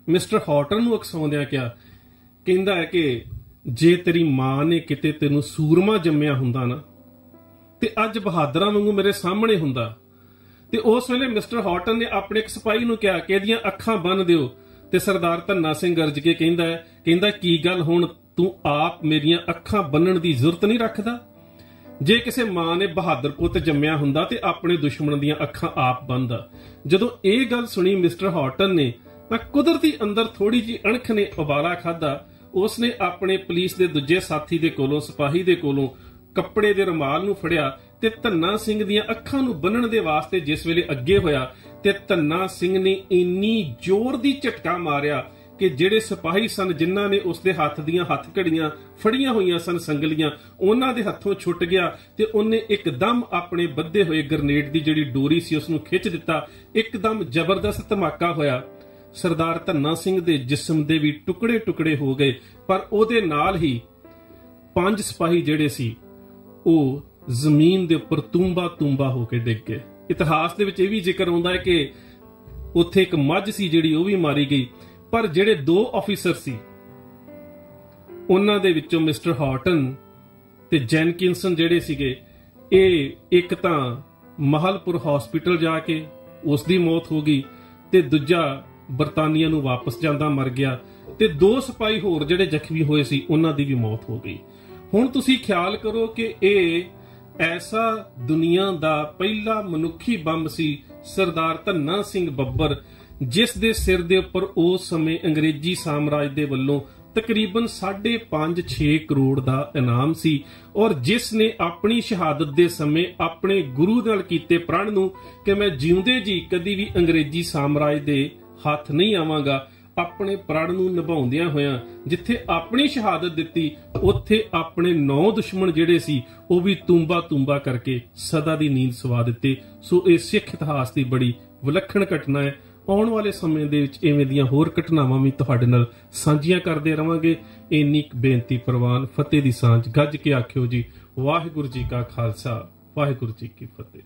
ਮਿਸਟਰ ਹੌਟਨ ਨੂੰ ਉਕਸਾਉਂਦਿਆਂ ਕਹਿੰਦਾ ਹੈ ਕਿ ਜੇ ਤੇਰੀ ਮਾਂ ਨੇ ਕਿਤੇ ਤੈਨੂੰ ਸੂਰਮਾ ਜੰਮਿਆ ਹੁੰਦਾ ਨਾ ਤੇ ਅੱਜ ਬਹਾਦਰਾਂ ਵਾਂਗੂ ਮੇਰੇ ਸਾਹਮਣੇ ਹੁੰਦਾ। ਤੇ ਉਸ ਵੇਲੇ ਮਿਸਟਰ ਹੌਟਨ ਨੇ ਆਪਣੇ ਇੱਕ ਸਿਪਾਹੀ ਨੂੰ ਕਿਹਾ ਕਿ ਇਹਦੀਆਂ ਅੱਖਾਂ ਬੰਨ ਦਿਓ ਤੇ ਸਰਦਾਰ ਧੰਨਾ ਸਿੰਘ ਗਰਜ ਕੇ ਕਹਿੰਦਾ ਕੀ ਗੱਲ ਹੁਣ ਤੂੰ ਆਪ ਮੇਰੀਆਂ ਅੱਖਾਂ ਬੰਨਣ ਦੀ ਜ਼ਰੂਰਤ ਨਹੀਂ ਰੱਖਦਾ। ਜੇ ਕਿਸੇ ਮਾਂ ਨੇ ਬਹਾਦਰ ਪੁੱਤ ਜੰਮਿਆ ਹੁੰਦਾ ਤੇ ਆਪਣੇ ਦੁਸ਼ਮਣ ਦੀਆਂ ਅੱਖਾਂ ਆਪ ਬੰਨਦਾ। ਜਦੋਂ ਇਹ ਗੱਲ ਸੁਣੀ ਮਿਸਟਰ ਹਾਰਟਨ ਨੇ ਤਾਂ ਕੁਦਰਤੀ ਅੰਦਰ ਥੋੜੀ ਜਿਹੀ ਅਣਖ ਨੇ ਉਬਾਲਾ ਖਾਦਾ। ਉਸਨੇ ਆਪਣੇ ਪੁਲਿਸ ਦੇ ਦੂਜੇ ਸਾਥੀ ਦੇ ਕੋਲੋਂ, ਸਿਪਾਹੀ ਦੇ ਕੋਲੋਂ ਕੱਪੜੇ ਦੇ ਰੁਮਾਲ ਨੂੰ ਫੜਿਆ ਤੇ ਧੰਨਾ ਸਿੰਘ ਦੀਆਂ ਅੱਖਾਂ ਨੂੰ ਬੰਨਣ ਦੇ ਵਾਸਤੇ ਜਿਸ ਵੇਲੇ ਅੱਗੇ ਹੋਇਆ ਤੇ ਧੰਨਾ ਸਿੰਘ ਨੇ ਇੰਨੀ ਜ਼ੋਰ ਦੀ ਝਟਕਾ ਮਾਰਿਆ ਕਿ ਜਿਹੜੇ ਸਿਪਾਹੀ ਸਨ, ਜਿਨ੍ਹਾਂ ਨੇ ਉਸਦੇ ਹੱਥ ਦੀਆਂ ਹੱਥ ਘੜੀਆਂ ਫੜੀਆਂ ਹੋਈਆਂ ਸਨ, ਸੰਗਲੀਆਂ, ਉਹਨਾਂ ਦੇ ਹੱਥੋਂ ਛੁੱਟ ਗਿਆ ਤੇ ਉਹਨੇ ਇੱਕਦਮ ਆਪਣੇ ਬੱਧੇ ਹੋਏ ਗ੍ਰਨੇਡ ਦੀ ਜਿਹੜੀ ਡੋਰੀ ਸੀ ਉਸ ਨੂੰ ਖਿੱਚ ਦਿੱਤਾ। ਇੱਕਦਮ ਜ਼ਬਰਦਸਤ ਧਮਾਕਾ ਹੋਇਆ। ਸਰਦਾਰ ਧੰਨਾ ਸਿੰਘ ਦੇ ਜਿਸਮ ਦੇ ਵੀ ਟੁਕੜੇ ਟੁਕੜੇ ਹੋ ਗਏ, ਪਰ ਉਹਦੇ ਨਾਲ ਹੀ 5 ਸਿਪਾਹੀ ਜਿਹੜੇ ਸੀ ਉਹ ਜ਼ਮੀਨ ਦੇ ਉੱਪਰ ਤੂੰਬਾ ਹੋ ਕੇ ਡਿੱਗ ਗਏ। ਇਤਿਹਾਸ ਦੇ ਵਿੱਚ ਇਹ ਵੀ ਜ਼ਿਕਰ ਆਉਂਦਾ ਹੈ ਕਿ ਉੱਥੇ ਇੱਕ ਮੱਝ ਸੀ ਜਿਹੜੀ ਉਹ ਵੀ ਮਾਰੀ ਗਈ, ਪਰ ਜਿਹੜੇ 2 ਆਫੀਸਰ ਸੀ ਉਹਨਾਂ ਦੇ ਵਿੱਚੋਂ ਮਿਸਟਰ ਹਾਰਟਨ ਤੇ ਜੈਨਕਿੰਸਨ ਜਿਹੜੇ ਸੀਗੇ, ਇਹ ਇੱਕ ਤਾਂ ਮਹਲਪੁਰ ਹਸਪੀਟਲ ਜਾ ਕੇ ਉਸ ਦੀ ਮੌਤ ਹੋ ਗਈ ਤੇ ਦੂਜਾ ਬਰਤਾਨੀਆ ਨੂੰ ਵਾਪਸ ਜਾਂਦਾ ਮਰ ਗਿਆ ਤੇ 2 ਸਿਪਾਹੀ ਹੋਰ ਜਿਹੜੇ ਜ਼ਖਮੀ ਹੋਏ ਸੀ ਉਹਨਾਂ ਦੀ ਵੀ ਮੌਤ ਹੋ ਗਈ। ਹੁਣ ਤੁਸੀਂ ਖਿਆਲ ਕਰੋ ਕਿ ਇਹ ਐਸਾ ਦੁਨੀਆ ਦਾ ਪਹਿਲਾ ਮਨੁੱਖੀ ਬੰਬ ਸੀ ਸਰਦਾਰ ਧੰਨਾ ਸਿੰਘ ਬੱਬਰ, ਜਿਸ ਦੇ ਸਿਰ ਦੇ ਉੱਪਰ ਉਸ ਸਮੇਂ ਅੰਗਰੇਜ਼ੀ ਸਾਮਰਾਜ ਦੇ ਵੱਲੋਂ ਤਕਰੀਬਨ 5.5-6 ਕਰੋੜ ਦਾ ਇਨਾਮ ਸੀ ਔਰ ਜਿਸ ਨੇ ਆਪਣੀ ਸ਼ਹਾਦਤ ਦੇ ਸਮੇਂ ਆਪਣੇ ਗੁਰੂ ਨਾਲ ਕੀਤੇ ਪ੍ਰਣ ਨੂੰ ਕਿ ਮੈਂ ਜਿਉਂਦੇ ਜੀ ਕਦੀ ਵੀ ਅੰਗਰੇਜ਼ੀ ਸਾਮਰਾਜ ਦੇ ਹੱਥ ਨਹੀਂ ਆਵਾਂਗਾ, ਆਪਣੇ ਪ੍ਰਣ ਨੂੰ ਨਿਭਾਉਂਦਿਆਂ ਹੋਇਆਂ ਜਿੱਥੇ ਆਪਣੀ ਸ਼ਹਾਦਤ ਦਿੱਤੀ ਉੱਥੇ ਆਪਣੇ 9 ਦੁਸ਼ਮਣ ਜਿਹੜੇ ਸੀ ਉਹ ਵੀ ਤੂੰਬਾ ਕਰਕੇ ਸਦਾ ਦੀ ਨੀਂਦ ਸਵਾ ਦਿੱਤੇ। ਸੋ ਇਹ ਸਿੱਖ ਇਤਿਹਾਸ ਦੀ ਬੜੀ ਵਿਲੱਖਣ ਘਟਨਾ ਹੈ। ਆਉਣ ਵਾਲੇ ਸਮੇਂ ਦੇ ਵਿੱਚ ਇਵੇਂ ਦੀਆਂ ਹੋਰ ਘਟਨਾਵਾਂ ਵੀ ਤੁਹਾਡੇ ਨਾਲ ਸਾਂਝੀਆਂ ਕਰਦੇ ਰਵਾਂਗੇ। ਇੰਨੀ ਬੇਨਤੀ ਪ੍ਰਵਾਨ, ਫਤਿਹ ਦੀ ਸਾਂਝ ਗੱਜ ਕੇ ਆਖਿਓ ਜੀ। ਵਾਹਿਗੁਰੂ ਜੀ ਕਾ ਖਾਲਸਾ, ਵਾਹਿਗੁਰੂ ਜੀ ਕੀ ਫਤਿਹ।